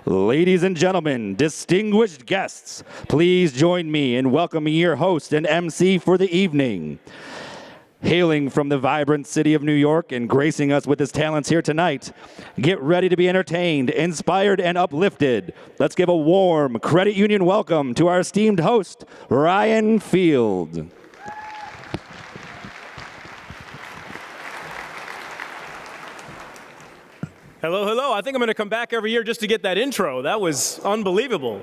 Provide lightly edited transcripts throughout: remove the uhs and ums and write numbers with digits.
Ladies and gentlemen, distinguished guests, please join me in welcoming your host and MC for the evening. Hailing from the vibrant city of New York and gracing us with his talents here tonight, get ready to be entertained, inspired, and uplifted. Let's give a warm credit union welcome to our esteemed host, Ryan Field. Hello, hello. I think I'm going to come back every year just to get that intro. That was unbelievable.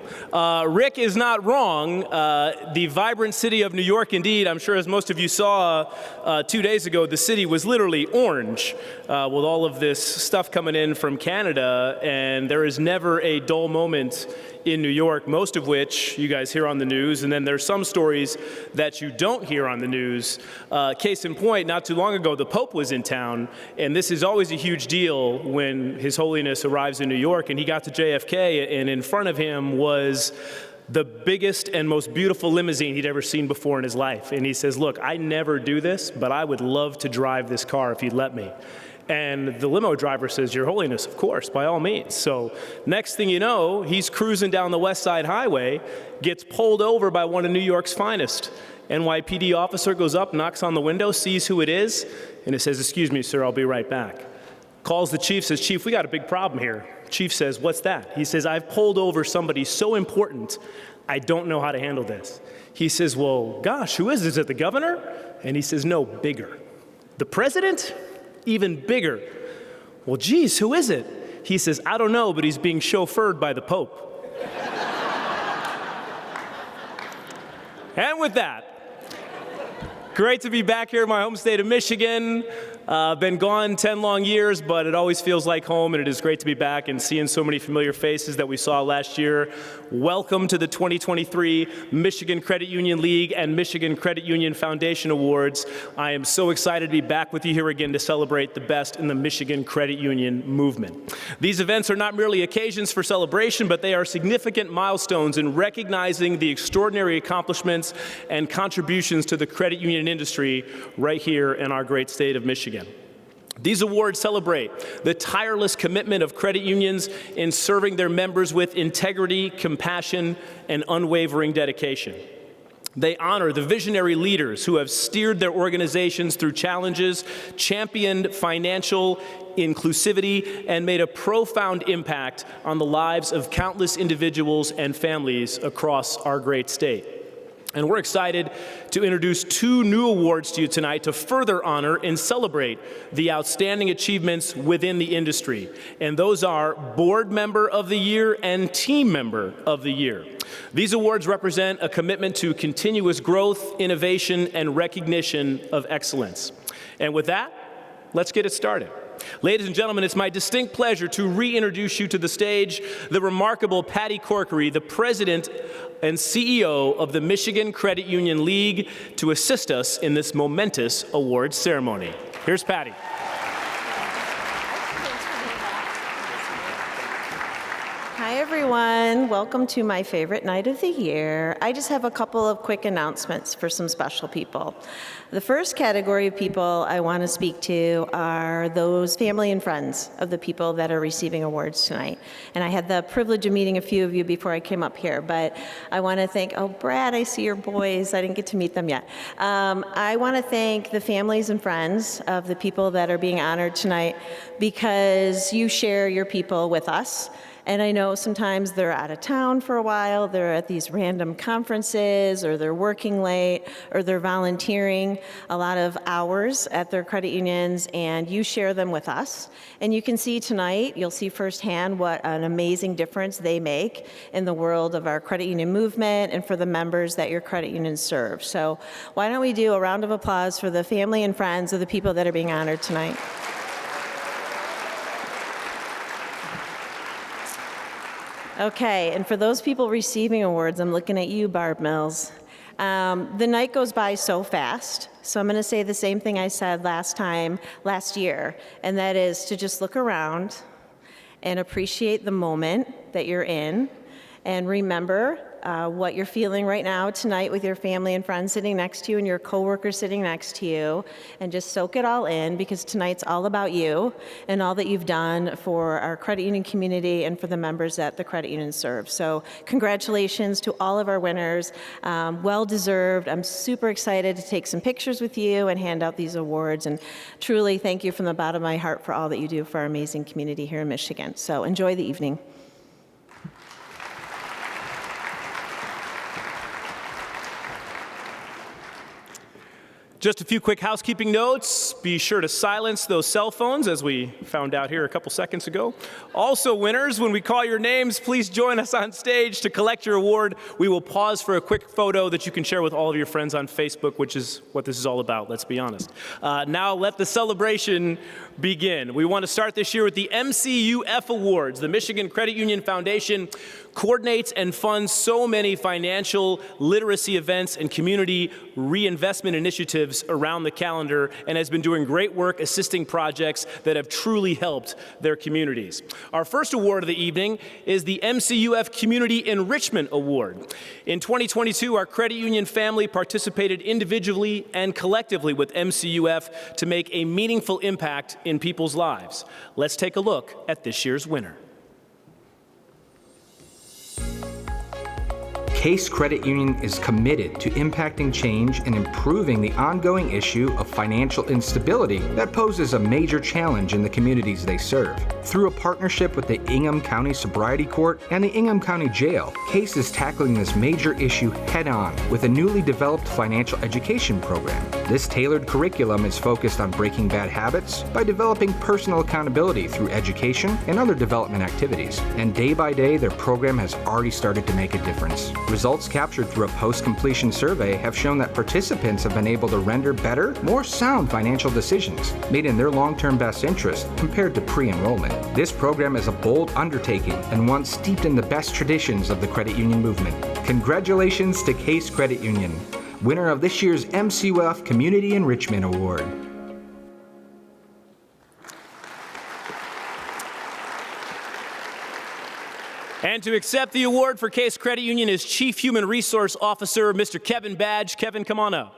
Rick is not wrong. The vibrant city of New York, indeed, I'm sure as most of you saw 2 days ago, the city was literally orange with all of this stuff coming in from Canada, and there is never a dull moment in New York, most of which you guys hear on the news, and then there's some stories that you don't hear on the news. Case in point, not too long ago, the Pope was in town, and this is always a huge deal when His Holiness arrives in New York, and he got to JFK, and in front of him was the biggest and most beautiful limousine he'd ever seen before in his life. And he says, look, I never do this, but I would love to drive this car if you'd let me. And the limo driver says, Your Holiness, of course, by all means. So next thing you know, he's cruising down the West Side Highway, gets pulled over by one of New York's finest. NYPD officer goes up, knocks on the window, sees who it is, and it says, excuse me, sir, I'll be right back. Calls the chief, says, Chief, we got a big problem here. Chief says, what's that? He says, I've pulled over somebody so important, I don't know how to handle this. He says, well, gosh, who is it? Is it the governor? And he says, no, bigger. The president? Even bigger. Well, geez, who is it? He says, I don't know, but he's being chauffeured by the Pope. And with that, great to be back here in my home state of Michigan. Been gone 10 long years, but it always feels like home, and it is great to be back and seeing so many familiar faces that we saw last year. Welcome to the 2023 Michigan Credit Union League and Michigan Credit Union Foundation Awards. I am so excited to be back with you here again to celebrate the best in the Michigan credit union movement. These events are not merely occasions for celebration, but they are significant milestones in recognizing the extraordinary accomplishments and contributions to the credit union industry right here in our great state of Michigan. These awards celebrate the tireless commitment of credit unions in serving their members with integrity, compassion, and unwavering dedication. They honor the visionary leaders who have steered their organizations through challenges, championed financial inclusivity, and made a profound impact on the lives of countless individuals and families across our great state. And we're excited to introduce 2 new awards to you tonight to further honor and celebrate the outstanding achievements within the industry. And those are Board Member of the Year and Team Member of the Year. These awards represent a commitment to continuous growth, innovation, and recognition of excellence. And with that, let's get it started. Ladies and gentlemen, it's my distinct pleasure to reintroduce you to the stage the remarkable Patty Corkery, the President and CEO of the Michigan Credit Union League, to assist us in this momentous awards ceremony. Here's Patty. Hi, everyone. Welcome to my favorite night of the year. I just have a couple of quick announcements for some special people. The first category of people I want to speak to are those family and friends of the people that are receiving awards tonight. And I had the privilege of meeting a few of you before I came up here, but I want to thank, oh, Brad, I see your boys. I didn't get to meet them yet. I want to thank the families and friends of the people that are being honored tonight because you share your people with us. And I know sometimes they're out of town for a while, they're at these random conferences, or they're working late, or they're volunteering a lot of hours at their credit unions, and you share them with us. And you can see tonight, you'll see firsthand what an amazing difference they make in the world of our credit union movement and for the members that your credit unions serve. So why don't we do a round of applause for the family and friends of the people that are being honored tonight. Okay, and for those people receiving awards, I'm looking at you, Barb Mills. The night goes by so fast, so I'm going to say the same thing I said last year, and that is to just look around and appreciate the moment that you're in And remember what you're feeling right now tonight with your family and friends sitting next to you and your coworkers sitting next to you, and just soak it all in, because tonight's all about you and all that you've done for our credit union community and for the members that the credit union serves. So congratulations to all of our winners. Well deserved. I'm super excited to take some pictures with you and hand out these awards, and truly thank you from the bottom of my heart for all that you do for our amazing community here in Michigan. So enjoy the evening. Just a few quick housekeeping notes. Be sure to silence those cell phones, as we found out here a couple seconds ago. Also, winners, when we call your names, please join us on stage to collect your award. We will pause for a quick photo that you can share with all of your friends on Facebook, which is what this is all about, let's be honest. Now let the celebration begin. We want to start this year with the MCUF Awards. The Michigan Credit Union Foundation coordinates and funds so many financial literacy events and community reinvestment initiatives around the calendar, and has been doing great work assisting projects that have truly helped their communities. Our first award of the evening is the MCUF Community Enrichment Award. In 2022, our credit union family participated individually and collectively with MCUF to make a meaningful impact in people's lives. Let's take a look at this year's winner. Case Credit Union is committed to impacting change and improving the ongoing issue of financial instability that poses a major challenge in the communities they serve. Through a partnership with the Ingham County Sobriety Court and the Ingham County Jail, Case is tackling this major issue head-on with a newly developed financial education program. This tailored curriculum is focused on breaking bad habits by developing personal accountability through education and other development activities. And day by day, their program has already started to make a difference. Results captured through a post-completion survey have shown that participants have been able to render better, more sound financial decisions made in their long-term best interest compared to pre-enrollment. This program is a bold undertaking and one steeped in the best traditions of the credit union movement. Congratulations to Case Credit Union, winner of this year's MCUF Community Enrichment Award. And to accept the award for Case Credit Union is Chief Human Resource Officer, Mr. Kevin Badge. Kevin, come on up.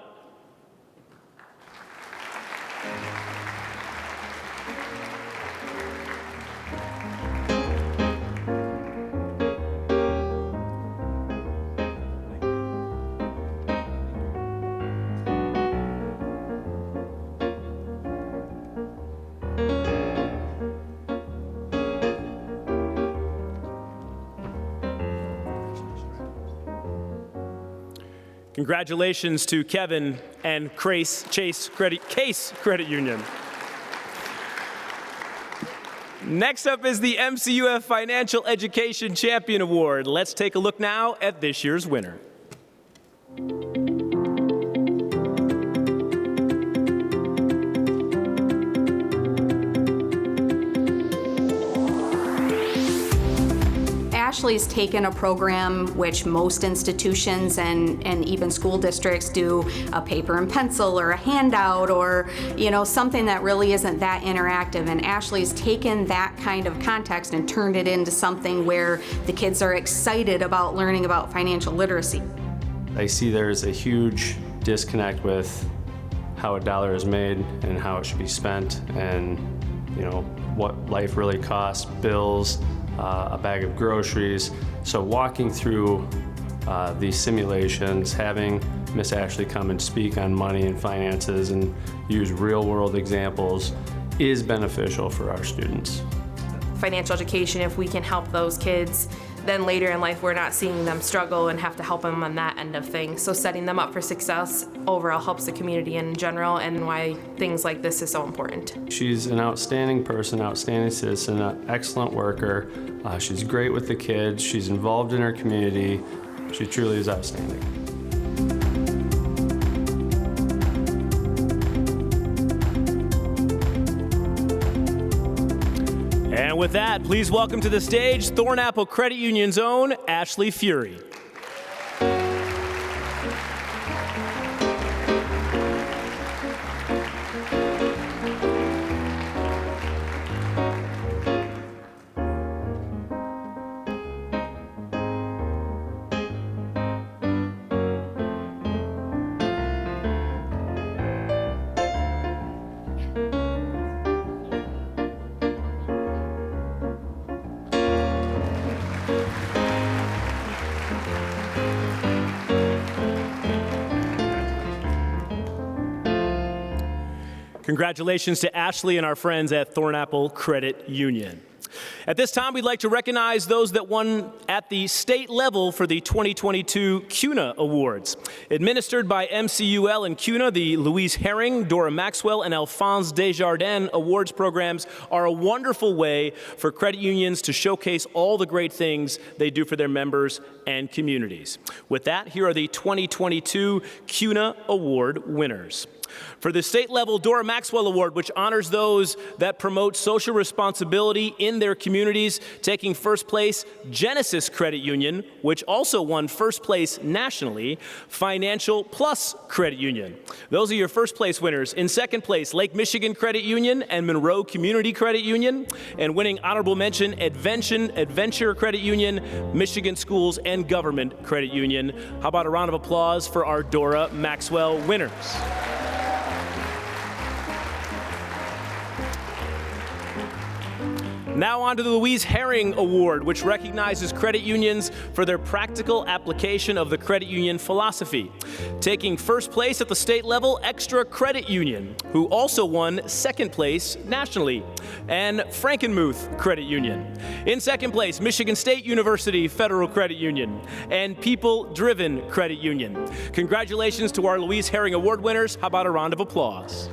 Congratulations to Kevin and Case Credit Union. Next up is the MCUF Financial Education Champion Award. Let's take a look now at this year's winner. Ashley's taken a program which most institutions and even school districts do, a paper and pencil or a handout, or something that really isn't that interactive, and Ashley's taken that kind of context and turned it into something where the kids are excited about learning about financial literacy. I see there's a huge disconnect with how a dollar is made and how it should be spent, and what life really costs, bills, a bag of groceries. So walking through these simulations, having Miss Ashley come and speak on money and finances and use real world examples is beneficial for our students. Financial education, if we can help those kids, then later in life we're not seeing them struggle and have to help them on that end of things. So setting them up for success overall helps the community in general, and why things like this is so important. She's an outstanding person, outstanding citizen, an excellent worker. She's great with the kids. She's involved in her community. She truly is outstanding. And with that, please welcome to the stage Thornapple Credit Union's own Ashley Fury. Congratulations to Ashley and our friends at Thornapple Credit Union. At this time, we'd like to recognize those that won at the state level for the 2022 CUNA Awards. Administered by MCUL and CUNA, the Louise Herring, Dora Maxwell, and Alphonse Desjardins Awards programs are a wonderful way for credit unions to showcase all the great things they do for their members and communities. With that, here are the 2022 CUNA Award winners. For the state level Dora Maxwell Award, which honors those that promote social responsibility in their communities, taking first place, Genesis Credit Union, which also won first place nationally, Financial Plus Credit Union. Those are your first place winners. In second place, Lake Michigan Credit Union and Monroe Community Credit Union, and winning honorable mention, Adventure Credit Union, Michigan Schools and Government Credit Union. How about a round of applause for our Dora Maxwell winners? Now on to the Louise Herring Award, which recognizes credit unions for their practical application of the credit union philosophy. Taking first place at the state level, Extra Credit Union, who also won second place nationally, and Frankenmuth Credit Union. In second place, Michigan State University Federal Credit Union, and People Driven Credit Union. Congratulations to our Louise Herring Award winners. How about a round of applause?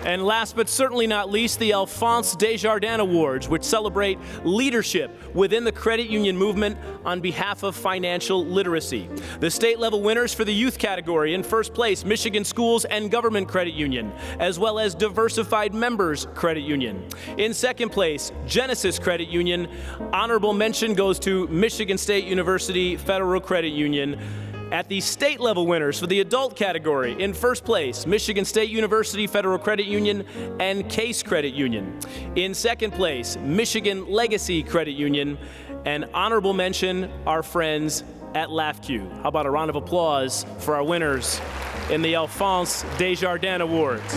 And last but certainly not least, the Alphonse Desjardins Awards, which celebrate leadership within the credit union movement on behalf of financial literacy. The state level winners for the youth category: in first place, Michigan Schools and Government Credit Union, as well as Diversified Members Credit Union. In second place, Genesis Credit Union. Honorable mention goes to Michigan State University Federal Credit Union. At the state level winners for the adult category, in first place, Michigan State University Federal Credit Union and Case Credit Union. In second place, Michigan Legacy Credit Union. And honorable mention, our friends at LAFCU. How about a round of applause for our winners in the Alphonse Desjardins Awards?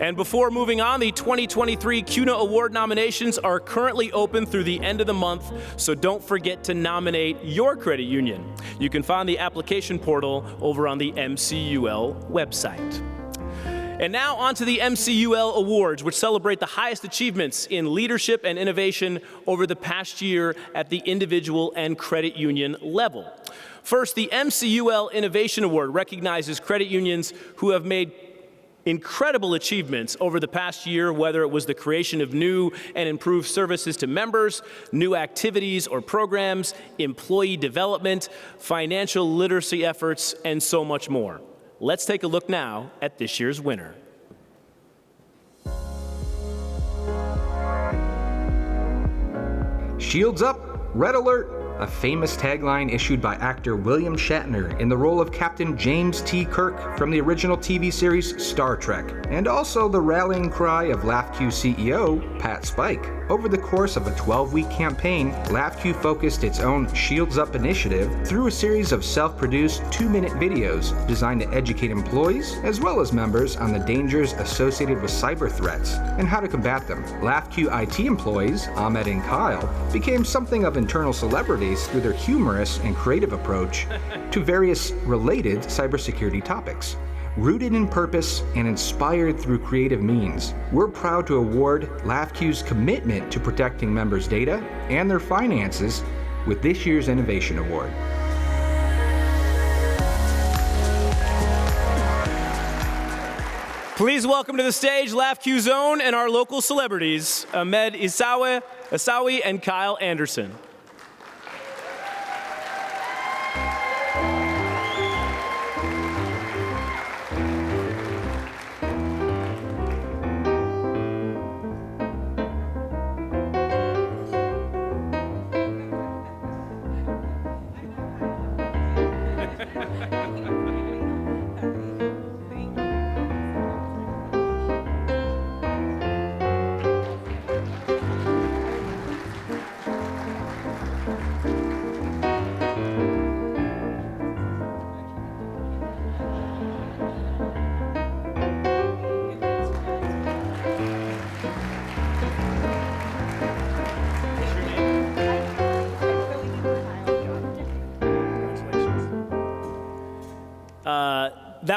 And before moving on, the 2023 CUNA Award nominations are currently open through the end of the month, so don't forget to nominate your credit union. You can find the application portal over on the MCUL website. And now on to the MCUL Awards, which celebrate the highest achievements in leadership and innovation over the past year at the individual and credit union level. First, the MCUL Innovation Award recognizes credit unions who have made incredible achievements over the past year, whether it was the creation of new and improved services to members, new activities or programs, employee development, financial literacy efforts, and so much more. Let's take a look now at this year's winner. Shields up, red alert. A famous tagline issued by actor William Shatner in the role of Captain James T. Kirk from the original TV series Star Trek, and also the rallying cry of LAFCU CEO Pat Spike. Over the course of a 12-week campaign, LAFCU focused its own Shields Up initiative through a series of self-produced 2-minute videos designed to educate employees as well as members on the dangers associated with cyber threats and how to combat them. LAFCU IT employees, Ahmed and Kyle, became something of internal celebrities through their humorous and creative approach to various related cybersecurity topics. Rooted in purpose and inspired through creative means, we're proud to award LAFCU's commitment to protecting members' data and their finances with this year's Innovation Award. Please welcome to the stage LAFCU's own and our local celebrities, Ahmed Isawi and Kyle Anderson.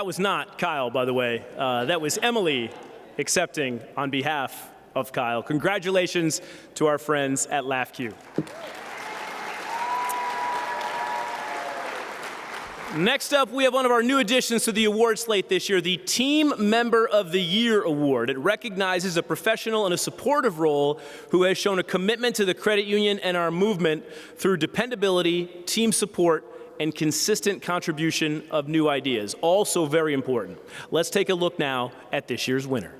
That was not Kyle, by the way. That was Emily accepting on behalf of Kyle. Congratulations to our friends at LAFQ. Next up, we have one of our new additions to the award slate this year, the Team Member of the Year Award. It recognizes a professional in a supportive role who has shown a commitment to the credit union and our movement through dependability, team support, and consistent contribution of new ideas. Also very important. Let's take a look now at this year's winner.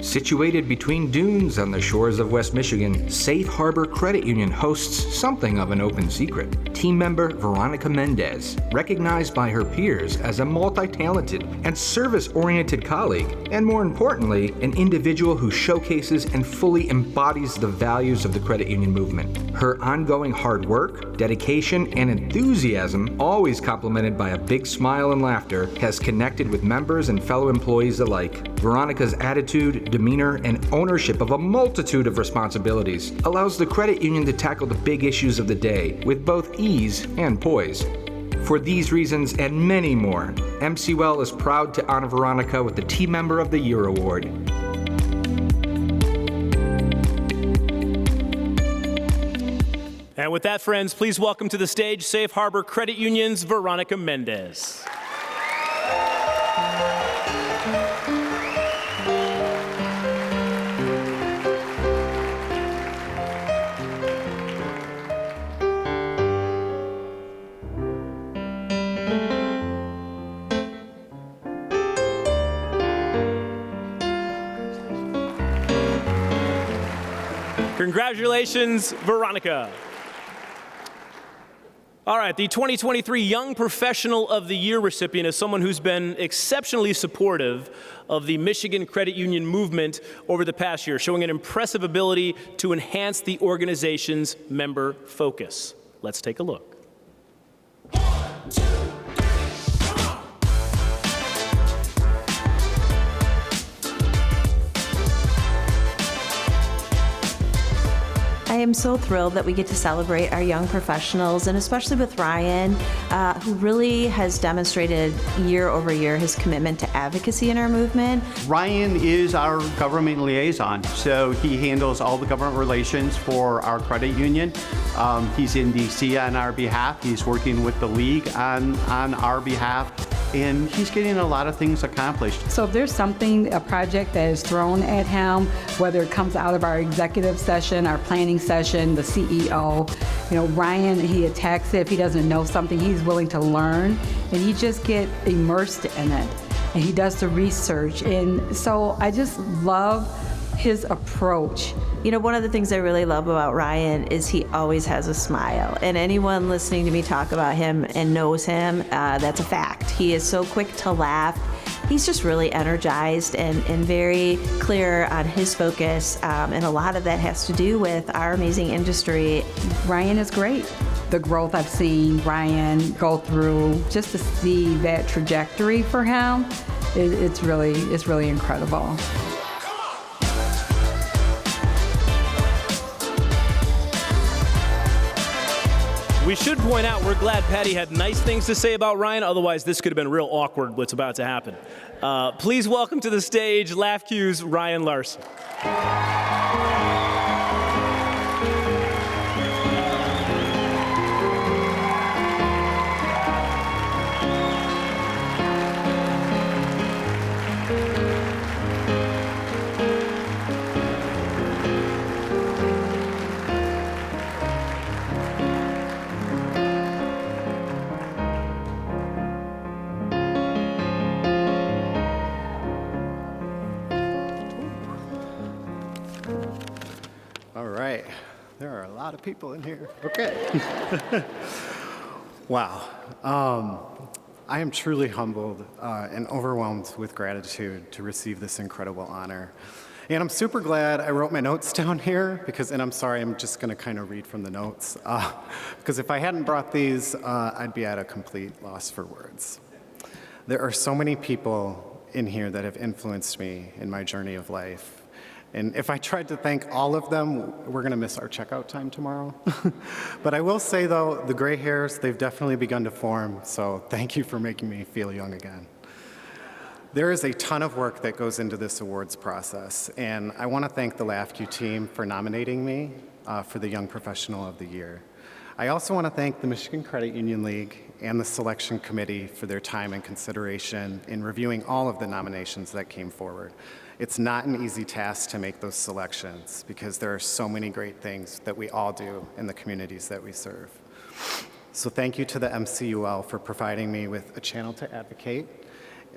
Situated between dunes on the shores of West Michigan, Safe Harbor Credit Union hosts something of an open secret. Team member Veronica Mendez, recognized by her peers as a multi-talented and service-oriented colleague, and more importantly, an individual who showcases and fully embodies the values of the credit union movement. Her ongoing hard work, dedication, and enthusiasm, always complemented by a big smile and laughter, has connected with members and fellow employees alike. Veronica's attitude, demeanor, and ownership of a multitude of responsibilities allows the credit union to tackle the big issues of the day with both ease and poise. For these reasons and many more, MCUL is proud to honor Veronica with the Team Member of the Year Award. And with that, friends, please welcome to the stage Safe Harbor Credit Union's Veronica Mendez. Congratulations, Veronica. All right, the 2023 Young Professional of the Year recipient is someone who's been exceptionally supportive of the Michigan credit union movement over the past year, showing an impressive ability to enhance the organization's member focus. Let's take a look. I am so thrilled that we get to celebrate our young professionals, and especially with Ryan, who really has demonstrated year over year his commitment to advocacy in our movement. Ryan is our government liaison, so he handles all the government relations for our credit union. He's in DC on our behalf. He's working with the league on our behalf, and he's getting a lot of things accomplished. So if there's something, a project that is thrown at him, whether it comes out of our executive session, our planning session, the CEO, Ryan, he attacks it. If he doesn't know something, he's willing to learn, and he just get immersed in it. And he does the research. And so I just love his approach. One of the things I really love about Ryan is he always has a smile. And anyone listening to me talk about him and knows him, that's a fact. He is so quick to laugh. He's just really energized and very clear on his focus. And a lot of that has to do with our amazing industry. Ryan is great. The growth I've seen Ryan go through, just to see that trajectory for him, it's really incredible. We should point out, we're glad Patty had nice things to say about Ryan, otherwise this could have been real awkward what's about to happen. Please welcome to the stage LAFQ's Ryan Larson. There are a lot of people in here. Okay. Wow. I am truly humbled and overwhelmed with gratitude to receive this incredible honor. And I'm super glad I wrote my notes down here and I'm sorry, I'm just going to kind of read from the notes. Because if I hadn't brought these, I'd be at a complete loss for words. There are so many people in here that have influenced me in my journey of life. And if I tried to thank all of them, we're going to miss our checkout time tomorrow. But I will say, though, the gray hairs, they've definitely begun to form, so thank you for making me feel young again. There is a ton of work that goes into this awards process, and I want to thank the LAFCU team for nominating me for the Young Professional of the Year. I also want to thank the Michigan Credit Union League and the selection committee for their time and consideration in reviewing all of the nominations that came forward. It's not an easy task to make those selections because there are so many great things that we all do in the communities that we serve. So thank you to the MCUL for providing me with a channel to advocate,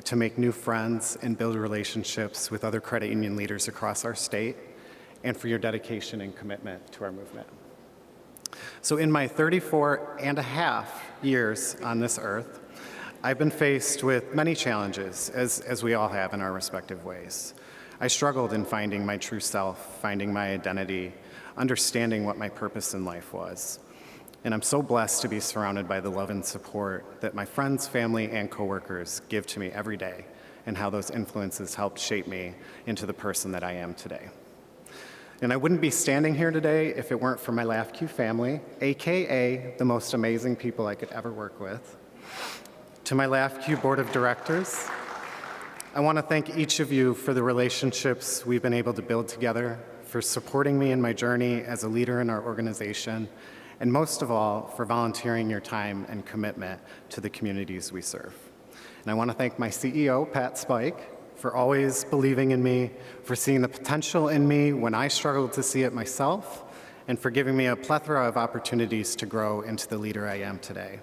to make new friends and build relationships with other credit union leaders across our state, and for your dedication and commitment to our movement. So in my 34 and a half years on this earth, I've been faced with many challenges, as we all have in our respective ways. I struggled in finding my true self, finding my identity, understanding what my purpose in life was. And I'm so blessed to be surrounded by the love and support that my friends, family, and coworkers give to me every day, and how those influences helped shape me into the person that I am today. And I wouldn't be standing here today if it weren't for my LAFCU family, AKA the most amazing people I could ever work with. To my LAFCU Board of Directors, I want to thank each of you for the relationships we've been able to build together, for supporting me in my journey as a leader in our organization, and most of all, for volunteering your time and commitment to the communities we serve. And I want to thank my CEO, Pat Spike, for always believing in me, for seeing the potential in me when I struggled to see it myself, and for giving me a plethora of opportunities to grow into the leader I am today.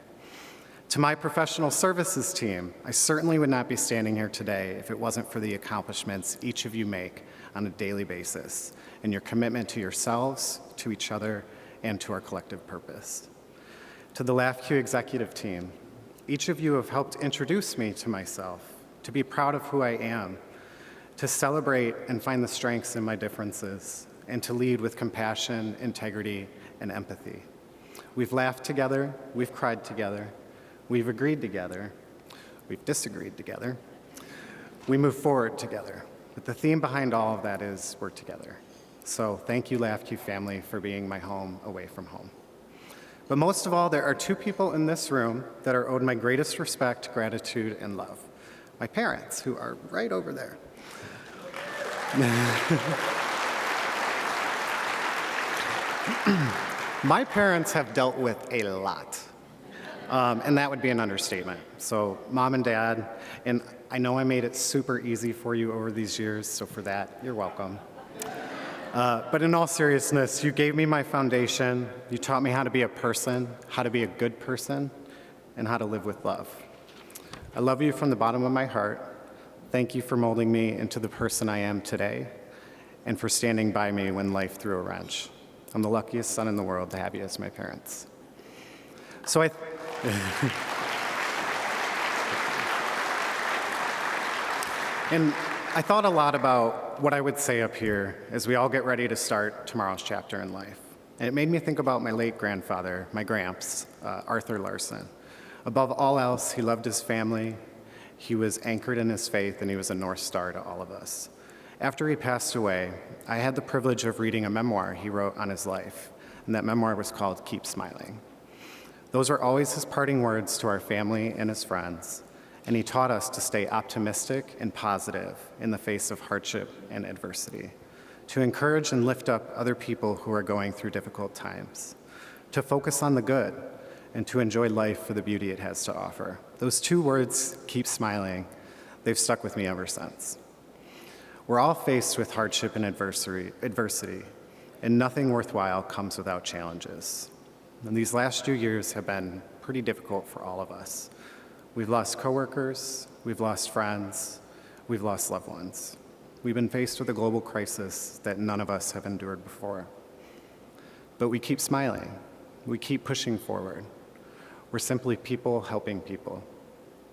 To my professional services team, I certainly would not be standing here today if it wasn't for the accomplishments each of you make on a daily basis, and your commitment to yourselves, to each other, and to our collective purpose. To the LAFCU executive team, each of you have helped introduce me to myself, to be proud of who I am, to celebrate and find the strengths in my differences, and to lead with compassion, integrity, and empathy. We've laughed together, we've cried together, we've agreed together, we've disagreed together, we move forward together. But the theme behind all of that is we're together. So thank you, LAFCU family, for being my home away from home. But most of all, there are two people in this room that are owed my greatest respect, gratitude, and love. My parents, who are right over there. My parents have dealt with a lot, and that would be an understatement. So Mom and Dad, and I know I made it super easy for you over these years, so for that, you're welcome. But in all seriousness, you gave me my foundation, you taught me how to be a person, how to be a good person, and how to live with love. I love you from the bottom of my heart. Thank you for molding me into the person I am today, and for standing by me when life threw a wrench. I'm the luckiest son in the world to have you as my parents. So and I thought a lot about what I would say up here as we all get ready to start tomorrow's chapter in life. And it made me think about my late grandfather, my gramps, Arthur Larson. Above all else, he loved his family, he was anchored in his faith, and he was a North Star to all of us. After he passed away, I had the privilege of reading a memoir he wrote on his life, and that memoir was called Keep Smiling. Those were always his parting words to our family and his friends, and he taught us to stay optimistic and positive in the face of hardship and adversity, to encourage and lift up other people who are going through difficult times, to focus on the good, and to enjoy life for the beauty it has to offer. Those two words, keep smiling, they've stuck with me ever since. We're all faced with hardship and adversity, and nothing worthwhile comes without challenges. And these last 2 years have been pretty difficult for all of us. We've lost coworkers, we've lost friends, we've lost loved ones. We've been faced with a global crisis that none of us have endured before. But we keep smiling, we keep pushing forward. We're simply people helping people.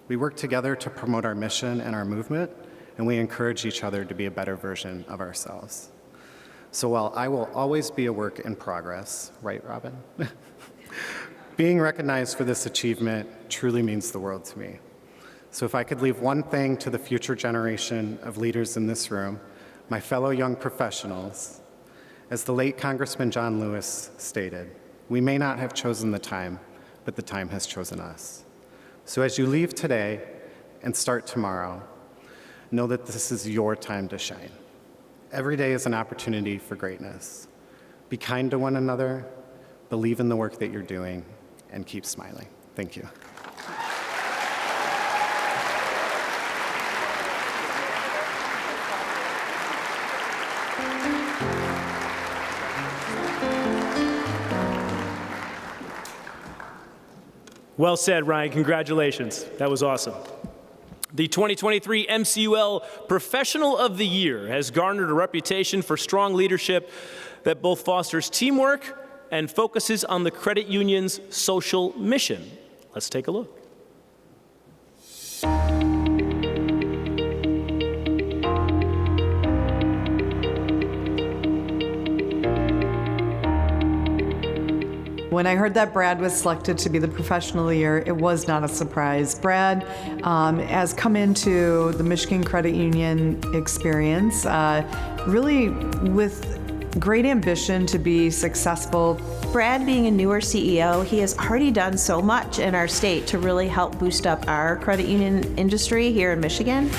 We work together to promote our mission and our movement, and we encourage each other to be a better version of ourselves. So while I will always be a work in progress, right, Robin? Being recognized for this achievement truly means the world to me. So if I could leave one thing to the future generation of leaders in this room, my fellow young professionals, as the late Congressman John Lewis stated, we may not have chosen the time, but the time has chosen us. So as you leave today and start tomorrow, know that this is your time to shine. Every day is an opportunity for greatness. Be kind to one another, believe in the work that you're doing, and keep smiling. Thank you. Well said, Ryan. Congratulations. That was awesome. The 2023 MCUL Professional of the Year has garnered a reputation for strong leadership that both fosters teamwork and focuses on the credit union's social mission. Let's take a look. When I heard that Brad was selected to be the Professional of the Year, it was not a surprise. Brad has come into the Michigan Credit Union experience really with great ambition to be successful. Brad, being a newer CEO, he has already done so much in our state to really help boost up our credit union industry here in Michigan.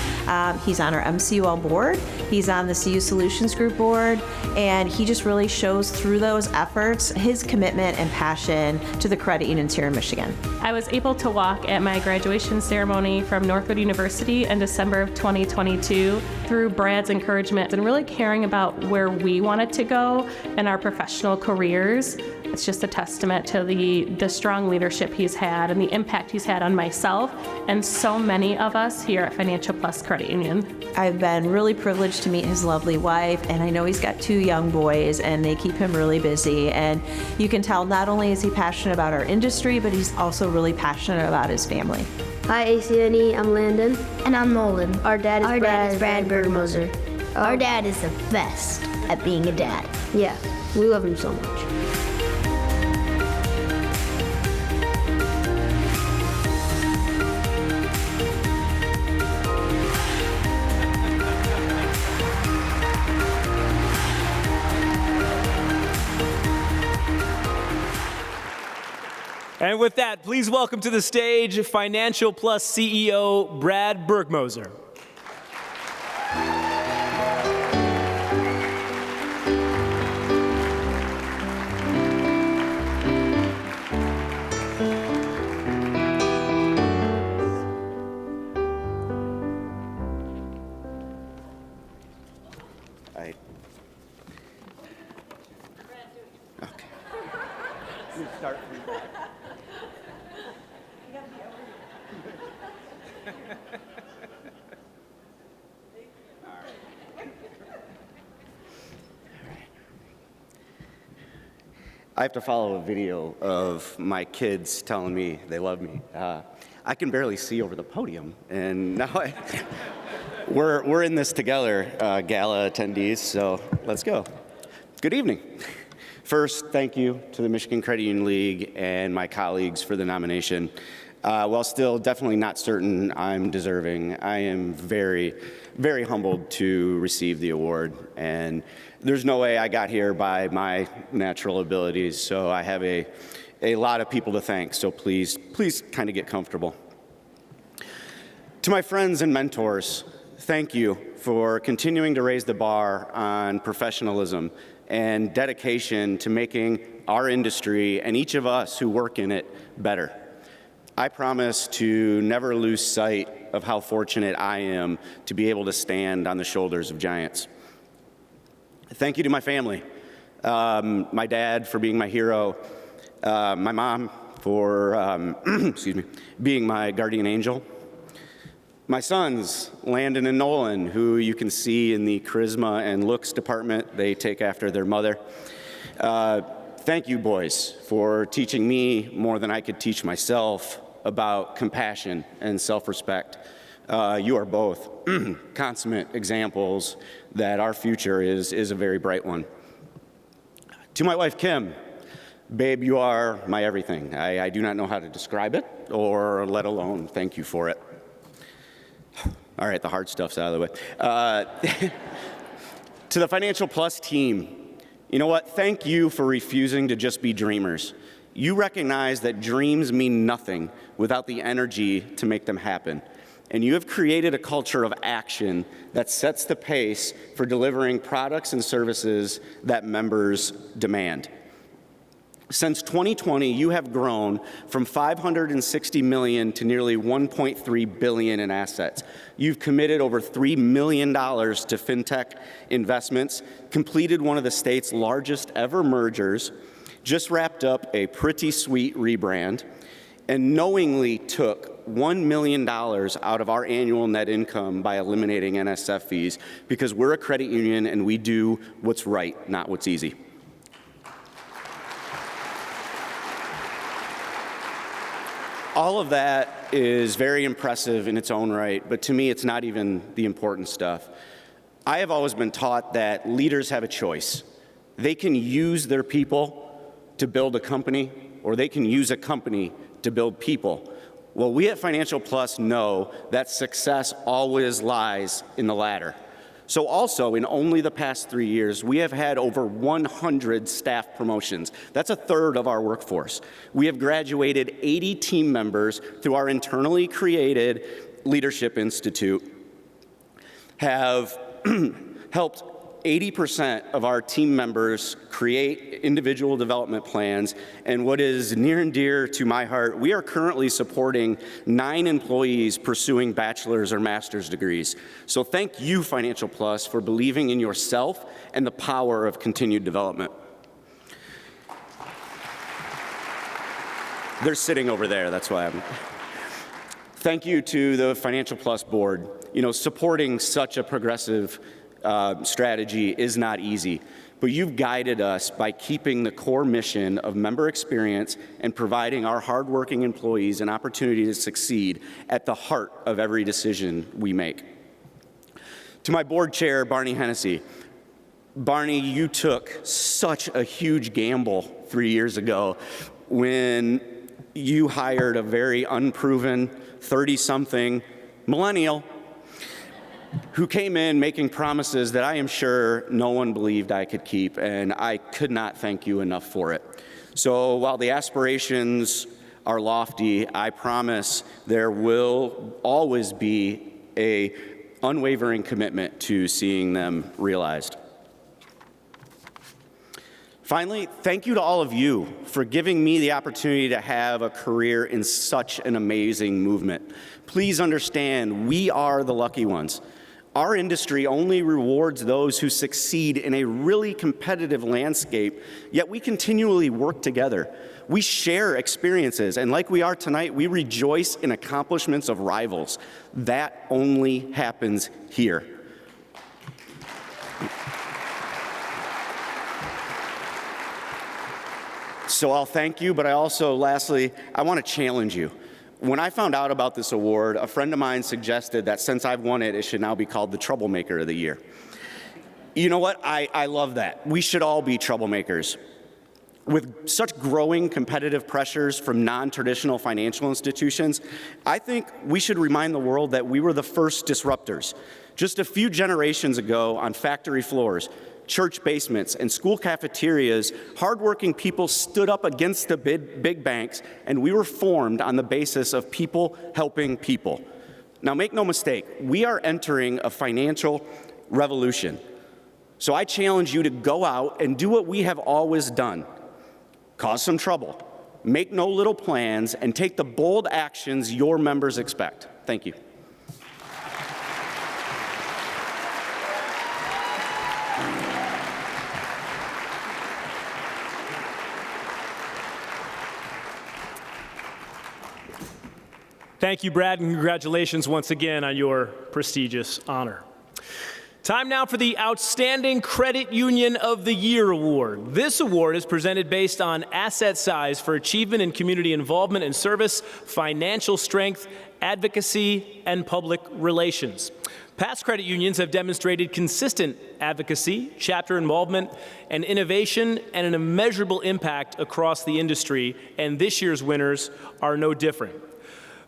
He's on our MCUL board, he's on the CU Solutions Group board, and he just really shows through those efforts his commitment and passion to the credit unions here in Michigan. I was able to walk at my graduation ceremony from Northwood University in December of 2022 through Brad's encouragement and really caring about where we wanted to go in our professional careers. It's just a testament to the strong leadership he's had and the impact he's had on myself and so many of us here at Financial Plus Credit Union. I've been really privileged to meet his lovely wife, and I know he's got 2 young boys, and they keep him really busy. And you can tell not only is he passionate about our industry, but he's also really passionate about his family. Hi, ACNE, I'm Landon. And I'm Nolan. Our dad is Brad Bergmoser. Our dad is the best at being a dad. Yeah, we love him so much. And with that, please welcome to the stage Financial Plus CEO Brad Bergmoser. Okay. You start from back. I have to follow a video of my kids telling me they love me. I can barely see over the podium, and now we're in this together, Gala attendees, so let's go. Good evening. First, thank you to the Michigan Credit Union League and my colleagues for the nomination. While still definitely not certain I'm deserving, I am very, very humbled to receive the award. And there's no way I got here by my natural abilities, so I have a lot of people to thank, so please kind of get comfortable. To my friends and mentors, thank you for continuing to raise the bar on professionalism and dedication to making our industry and each of us who work in it better. I promise to never lose sight of how fortunate I am to be able to stand on the shoulders of giants. Thank you to my family, my dad for being my hero, my mom for being my guardian angel, my sons, Landon and Nolan, who you can see in the charisma and looks department. They take after their mother. Thank you, boys, for teaching me more than I could teach myself about compassion and self-respect. You are both consummate examples that our future is a very bright one. To my wife, Kim, babe, you are my everything. I do not know how to describe it, or let alone thank you for it. All right, the hard stuff's out of the way. To the Financial Plus team, you know what? Thank you for refusing to just be dreamers. You recognize that dreams mean nothing without the energy to make them happen. And you have created a culture of action that sets the pace for delivering products and services that members demand. Since 2020, you have grown from $560 million to nearly $1.3 billion in assets. You've committed over $3 million to fintech investments, completed one of the state's largest ever mergers, just wrapped up a pretty sweet rebrand, and knowingly took $1 million out of our annual net income by eliminating NSF fees, because we're a credit union and we do what's right, not what's easy. All of that is very impressive in its own right, but to me, it's not even the important stuff. I have always been taught that leaders have a choice. They can use their people to build a company, or they can use a company to build people. Well, we at Financial Plus know that success always lies in the latter. So also, in only the past 3 years, we have had over 100 staff promotions. That's a third of our workforce. We have graduated 80 team members through our internally created Leadership Institute, have helped 80% of our team members create individual development plans, and what is near and dear to my heart, we are currently supporting 9 employees pursuing bachelor's or master's degrees. So thank you, Financial Plus, for believing in yourself and the power of continued development. They're sitting over there, that's why I'm... Thank you to the Financial Plus board. You know, supporting such a progressive strategy is not easy, but you've guided us by keeping the core mission of member experience and providing our hardworking employees an opportunity to succeed at the heart of every decision we make. To my board chair, Barney Hennessy. Barney, you took such a huge gamble 3 years ago when you hired a very unproven 30-something millennial who came in making promises that I am sure no one believed I could keep, and I could not thank you enough for it. So while the aspirations are lofty, I promise there will always be an unwavering commitment to seeing them realized. Finally, thank you to all of you for giving me the opportunity to have a career in such an amazing movement. Please understand, we are the lucky ones. Our industry only rewards those who succeed in a really competitive landscape, yet we continually work together. We share experiences, and like we are tonight, we rejoice in accomplishments of rivals. That only happens here. So I'll thank you, but I also, lastly, I want to challenge you. When I found out about this award, a friend of mine suggested that since I've won it, it should now be called the Troublemaker of the Year. You know what? I love that. We should all be troublemakers. With such growing competitive pressures from non-traditional financial institutions, I think we should remind the world that we were the first disruptors. Just a few generations ago, on factory floors, church basements, and school cafeterias, hardworking people stood up against the big banks, and we were formed on the basis of people helping people. Now, make no mistake, we are entering a financial revolution. So I challenge you to go out and do what we have always done. Cause some trouble, make no little plans, and take the bold actions your members expect. Thank you. Thank you, Brad, and congratulations once again on your prestigious honor. Time now for the Outstanding Credit Union of the Year Award. This award is presented based on asset size for achievement in community involvement and service, financial strength, advocacy, and public relations. Past credit unions have demonstrated consistent advocacy, chapter involvement, and innovation, and an immeasurable impact across the industry, and this year's winners are no different.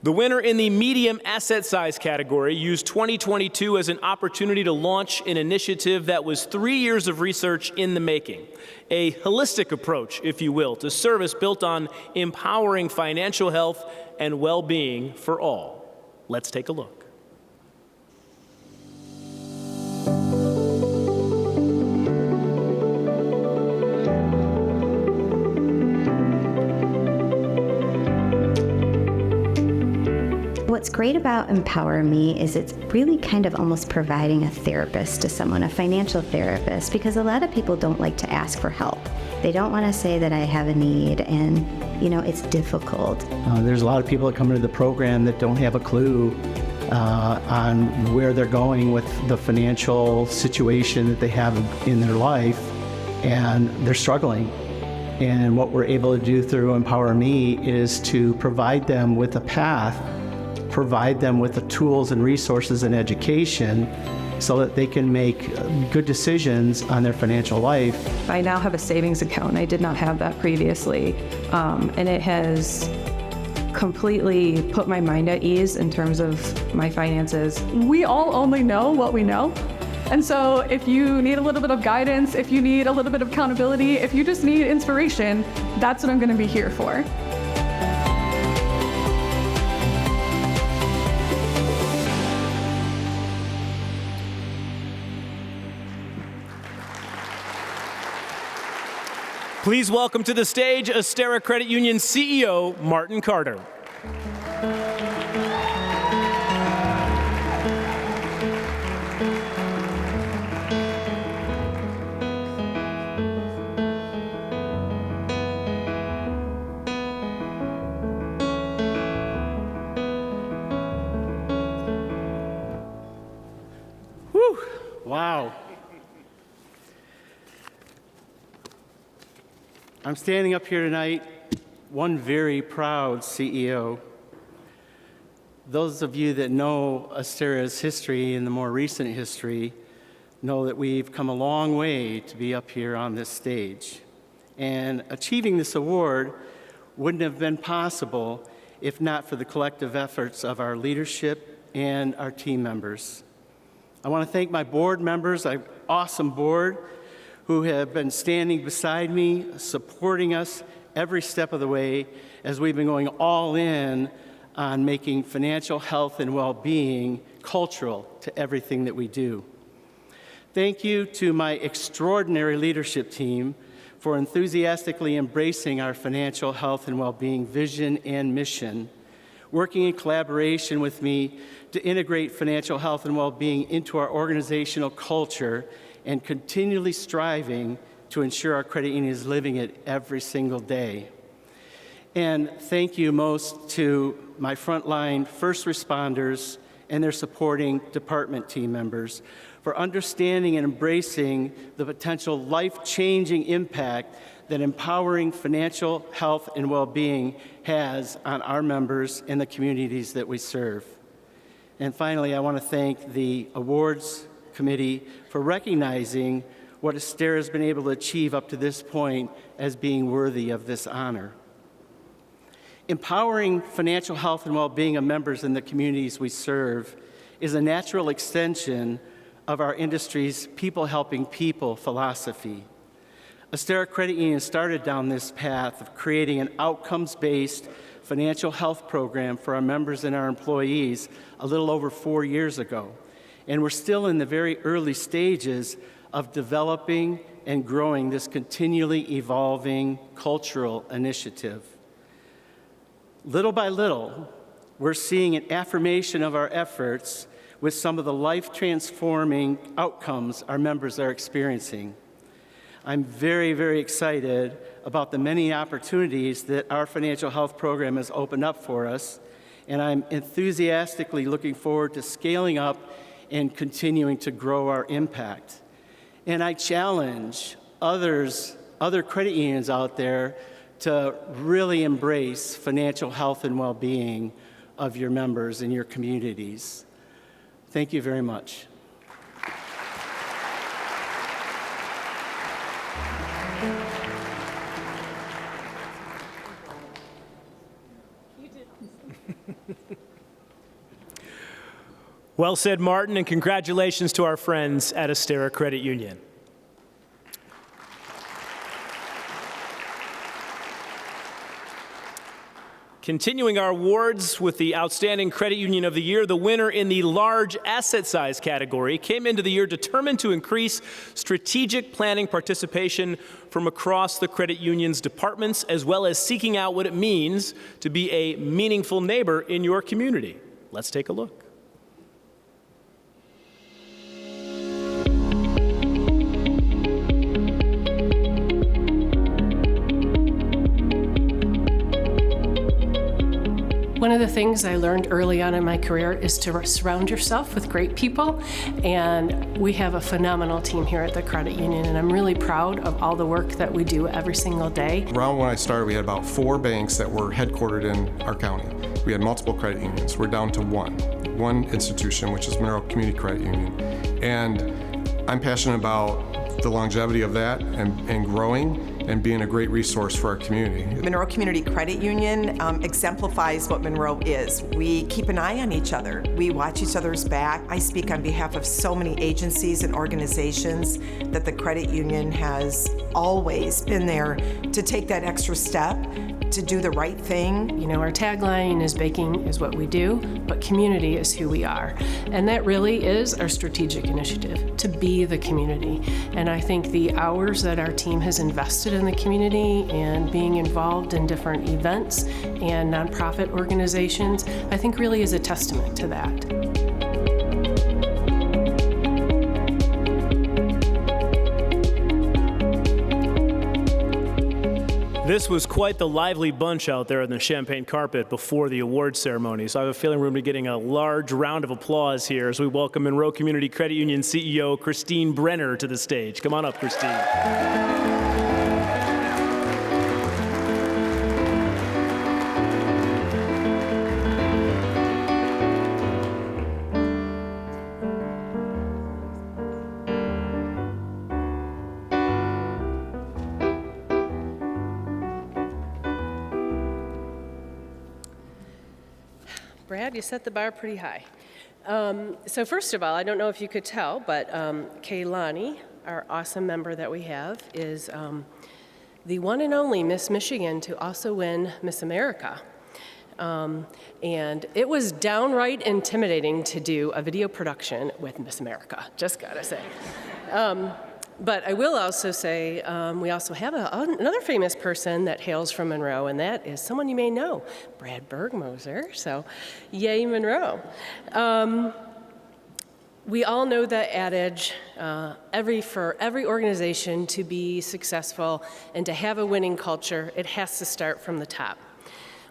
The winner in the medium asset size category used 2022 as an opportunity to launch an initiative that was 3 years of research in the making. A holistic approach, if you will, to service built on empowering financial health and well-being for all. Let's take a look. What's great about Empower Me is it's really kind of almost providing a therapist to someone, a financial therapist, because a lot of people don't like to ask for help. They don't want to say that I have a need, and it's difficult. There's a lot of people that come into the program that don't have a clue on where they're going with the financial situation that they have in their life, and they're struggling. And what we're able to do through Empower Me is to provide them with a path, provide them with the tools and resources and education so that they can make good decisions on their financial life. I now have a savings account. I did not have that previously, and it has completely put my mind at ease in terms of my finances. We all only know what we know. And so if you need a little bit of guidance, if you need a little bit of accountability, if you just need inspiration, that's what I'm going to be here for. Please welcome to the stage Astera Credit Union CEO, Martin Carter. Whew, wow. I'm standing up here tonight, one very proud CEO. Those of you that know Astera's history and the more recent history know that we've come a long way to be up here on this stage. And achieving this award wouldn't have been possible if not for the collective efforts of our leadership and our team members. I want to thank my board members, an awesome board, who have been standing beside me, supporting us every step of the way as we've been going all in on making financial health and well-being cultural to everything that we do. Thank you to my extraordinary leadership team for enthusiastically embracing our financial health and well-being vision and mission, working in collaboration with me to integrate financial health and well-being into our organizational culture and continually striving to ensure our credit union is living it every single day. And thank you most to my frontline first responders and their supporting department team members for understanding and embracing the potential life-changing impact that empowering financial health and well-being has on our members and the communities that we serve. And finally, I want to thank the awards committee for recognizing what Astera has been able to achieve up to this point as being worthy of this honor. Empowering financial health and well-being of members in the communities we serve is a natural extension of our industry's people helping people philosophy. Astera Credit Union started down this path of creating an outcomes-based financial health program for our members and our employees a little over 4 years ago. And we're still in the very early stages of developing and growing this continually evolving cultural initiative. Little by little, we're seeing an affirmation of our efforts with some of the life-transforming outcomes our members are experiencing. I'm very, very excited about the many opportunities that our financial health program has opened up for us, and I'm enthusiastically looking forward to scaling up and continuing to grow our impact. And I challenge other credit unions out there to really embrace financial health and well-being of your members and your communities. Thank you very much. Well said, Martin, and congratulations to our friends at Astera Credit Union. Continuing our awards with the Outstanding Credit Union of the Year, the winner in the large asset size category came into the year determined to increase strategic planning participation from across the credit union's departments, as well as seeking out what it means to be a meaningful neighbor in your community. Let's take a look. One of the things I learned early on in my career is to surround yourself with great people, and we have a phenomenal team here at the credit union, and I'm really proud of all the work that we do every single day. Around when I started, we had about 4 banks that were headquartered in our county. We had multiple credit unions. We're down to one institution, which is Monroe Community Credit Union. And I'm passionate about the longevity of that and growing and being a great resource for our community. Monroe Community Credit Union exemplifies what Monroe is. We keep an eye on each other. We watch each other's back. I speak on behalf of so many agencies and organizations that the credit union has always been there to take that extra step, to do the right thing. You know, our tagline is banking is what we do, but community is who we are. And that really is our strategic initiative, to be the community. And I think the hours that our team has invested in the community and being involved in different events and nonprofit organizations, I think really is a testament to that. This was quite the lively bunch out there on the champagne carpet before the award ceremony, so I have a feeling we're going to be getting a large round of applause here as we welcome Monroe Community Credit Union CEO Christine Brenner to the stage. Come on up, Christine. Brad, you set the bar pretty high. So first of all, I don't know if you could tell, but Kaylani, our awesome member that we have, is the one and only Miss Michigan to also win Miss America. And it was downright intimidating to do a video production with Miss America, just gotta say. But I will also say we also have another famous person that hails from Monroe, and that is someone you may know, Brad Bergmoser. So, yay, Monroe. We all know the adage, for every organization to be successful and to have a winning culture, it has to start from the top.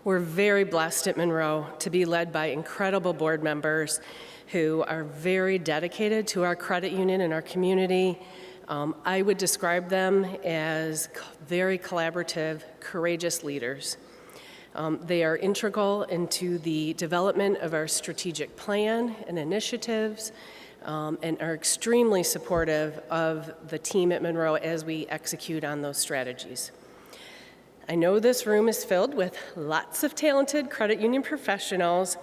We're very blessed at Monroe to be led by incredible board members who are very dedicated to our credit union and our community. I would describe them as very collaborative, courageous leaders. They are integral into the development of our strategic plan and initiatives, and are extremely supportive of the team at Monroe as we execute on those strategies. I know this room is filled with lots of talented credit union professionals,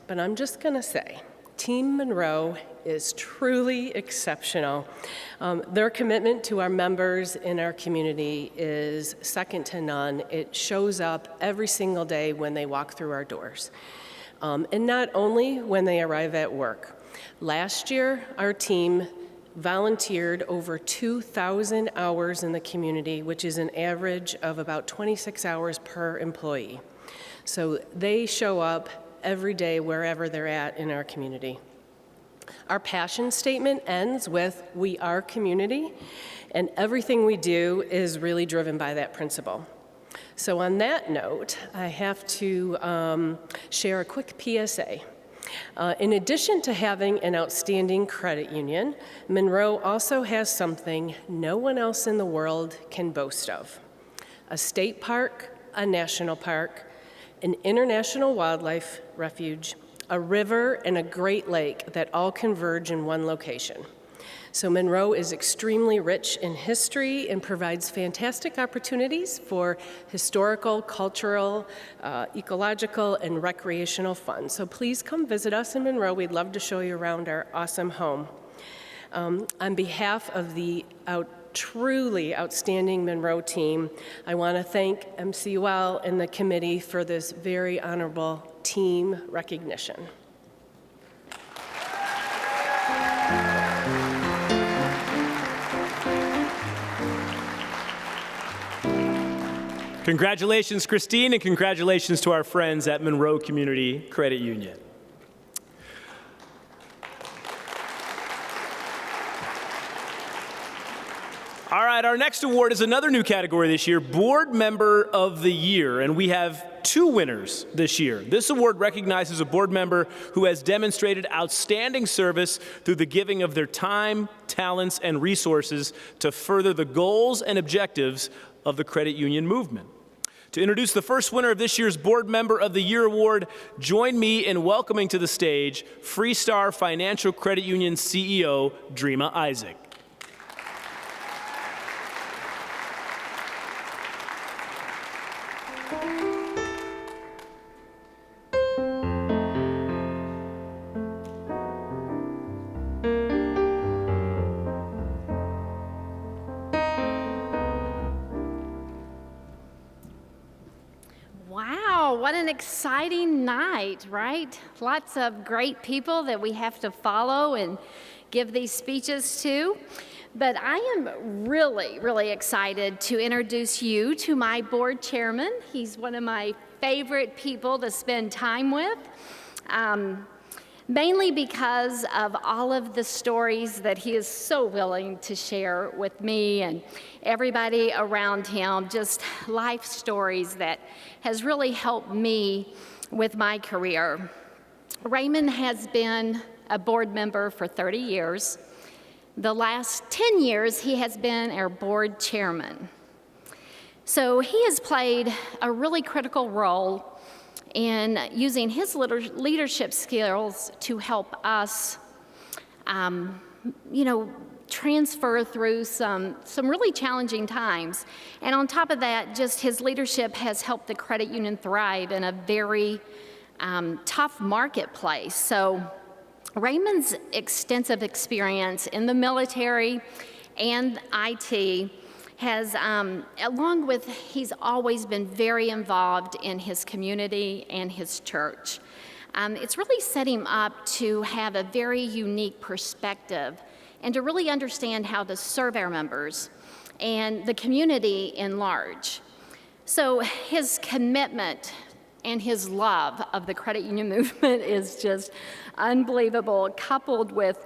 but I'm just gonna say, Team Monroe is truly exceptional. Their commitment to our members in our community is second to none. It shows up every single day when they walk through our doors. And not only when they arrive at work. Last year, our team volunteered over 2,000 hours in the community, which is an average of about 26 hours per employee. So they show up every day wherever they're at in our community. Our passion statement ends with, "We are community," and everything we do is really driven by that principle. So on that note, I have to share a quick PSA. In addition to having an outstanding credit union, Monroe also has something no one else in the world can boast of: a state park, a national park, an international wildlife refuge, a river, and a Great Lake that all converge in one location. So Monroe is extremely rich in history and provides fantastic opportunities for historical, cultural, ecological, and recreational fun. So please come visit us in Monroe. We'd love to show you around our awesome home. On behalf of the truly outstanding Monroe team, I want to thank MCUL and the committee for this very honorable team recognition. Congratulations, Christine, and congratulations to our friends at Monroe Community Credit Union. All right, our next award is another new category this year, Board Member of the Year, and we have 2 winners this year. This award recognizes a board member who has demonstrated outstanding service through the giving of their time, talents, and resources to further the goals and objectives of the credit union movement. To introduce the first winner of this year's Board Member of the Year award, join me in welcoming to the stage Freestar Financial Credit Union CEO, Dreama Isaac. What an exciting night, right? Lots of great people that we have to follow and give these speeches to. But I am really, really excited to introduce you to my board chairman. He's one of my favorite people to spend time with, mainly because of all of the stories that he is so willing to share with me and everybody around him, just life stories that has really helped me with my career. Raymond has been a board member for 30 years. The last 10 years, he has been our board chairman. So he has played a really critical role in using his leadership skills to help us, transfer through some really challenging times. And on top of that, just his leadership has helped the credit union thrive in a very tough marketplace. So Raymond's extensive experience in the military and IT has, along with, he's always been very involved in his community and his church. It's really set him up to have a very unique perspective and to really understand how to serve our members and the community in large. So his commitment and his love of the credit union movement is just unbelievable, coupled with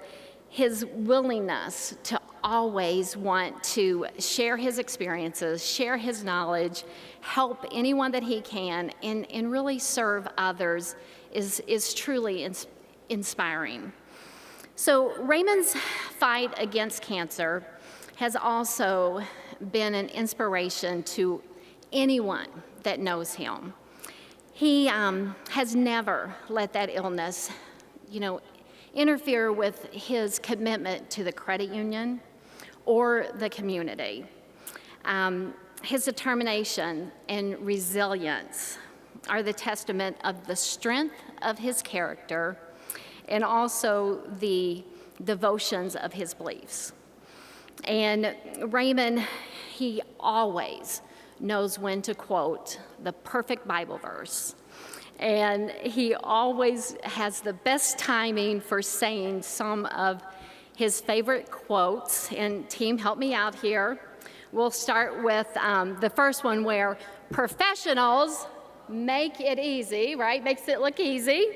his willingness to always want to share his experiences, share his knowledge, help anyone that he can, and really serve others is truly inspiring. So Raymond's fight against cancer has also been an inspiration to anyone that knows him. He has never let that illness, interfere with his commitment to the credit union or the community. His determination and resilience are the testament of the strength of his character and also the devotions of his beliefs. And Raymond, he always knows when to quote the perfect Bible verse. And he always has the best timing for saying some of his favorite quotes. And team, help me out here. We'll start with the first one, where professionals make it easy, right? Makes it look easy.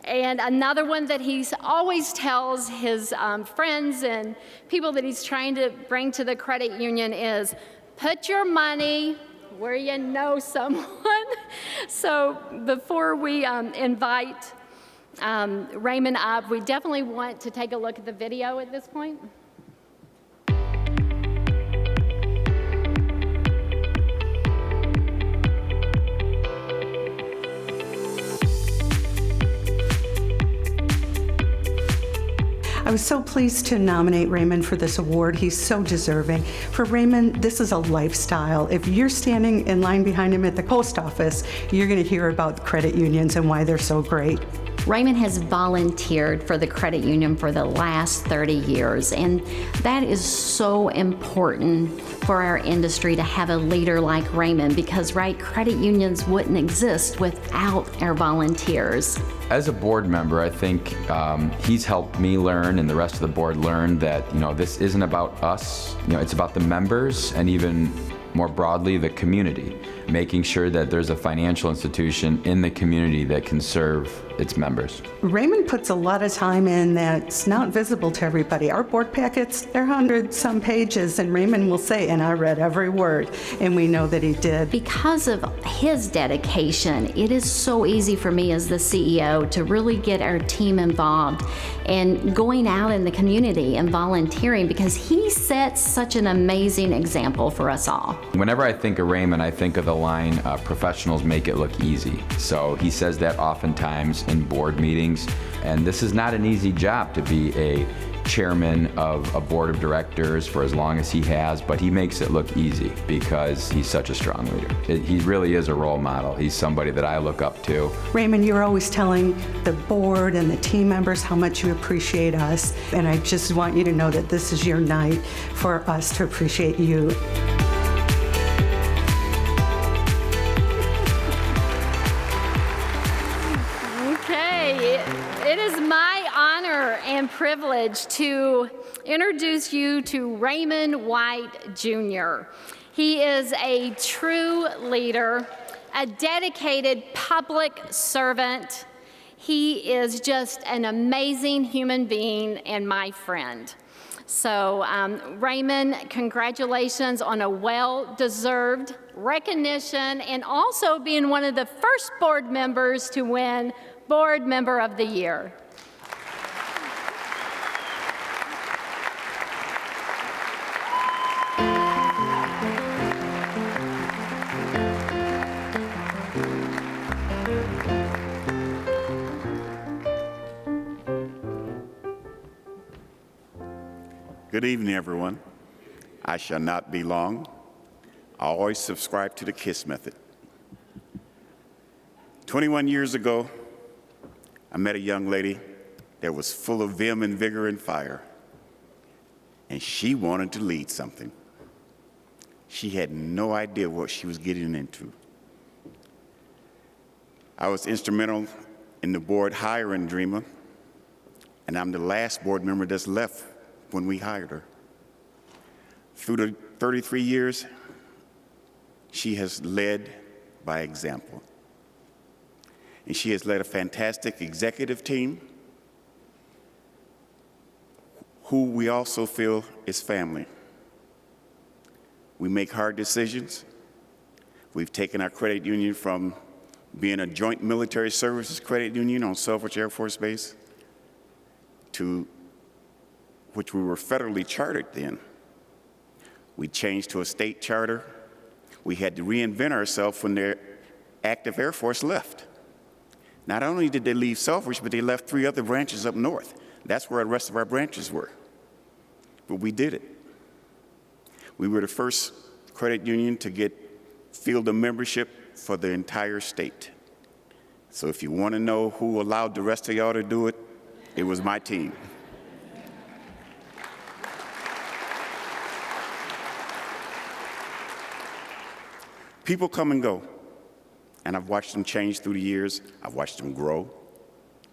And another one that he always tells his friends and people that he's trying to bring to the credit union is, put your money where you know someone. So before we invite Raymond up, we definitely want to take a look at the video at this point. I was so pleased to nominate Raymond for this award. He's so deserving. For Raymond, this is a lifestyle. If you're standing in line behind him at the post office, you're going to hear about credit unions and why they're so great. Raymond has volunteered for the credit union for the last 30 years, and that is so important for our industry to have a leader like Raymond because, right, credit unions wouldn't exist without our volunteers. As a board member, I think he's helped me learn and the rest of the board learn that, this isn't about us, it's about the members and even more broadly, the community, making sure that there's a financial institution in the community that can serve its members. Raymond puts a lot of time in that's not visible to everybody. Our board packets, they're 100-some pages, and Raymond will say, and I read every word, and we know that he did. Because of his dedication, it is so easy for me as the CEO to really get our team involved and going out in the community and volunteering because he sets such an amazing example for us all. Whenever I think of Raymond, I think of the line, professionals make it look easy. So he says that oftentimes in board meetings, and this is not an easy job to be a chairman of a board of directors for as long as he has, but he makes it look easy because he's such a strong leader. He really is a role model. He's somebody that I look up to. Raymond, you're always telling the board and the team members how much you appreciate us, and I just want you to know that this is your night for us to appreciate you. It is my honor and privilege to introduce you to Raymond White Jr. He is a true leader, a dedicated public servant. He is just an amazing human being and my friend. So, Raymond, congratulations on a well-deserved recognition and also being one of the first board members to win Board Member of the Year. Good evening, everyone. I shall not be long. I always subscribe to the KISS method. 21 years ago, I met a young lady that was full of vim and vigor and fire, and she wanted to lead something. She had no idea what she was getting into. I was instrumental in the board hiring Dreamer, and I'm the last board member that's left when we hired her. Through the 33 years, she has led by example. And she has led a fantastic executive team who we also feel is family. We make hard decisions. We've taken our credit union from being a joint military services credit union on Selfridge Air Force Base to which we were federally chartered then. We changed to a state charter. We had to reinvent ourselves when the active Air Force left. Not only did they leave Selfridge, but they left 3 other branches up north. That's where the rest of our branches were. But we did it. We were the first credit union to get field of membership for the entire state. So if you want to know who allowed the rest of y'all to do it, it was my team. People come and go. And I've watched them change through the years. I've watched them grow.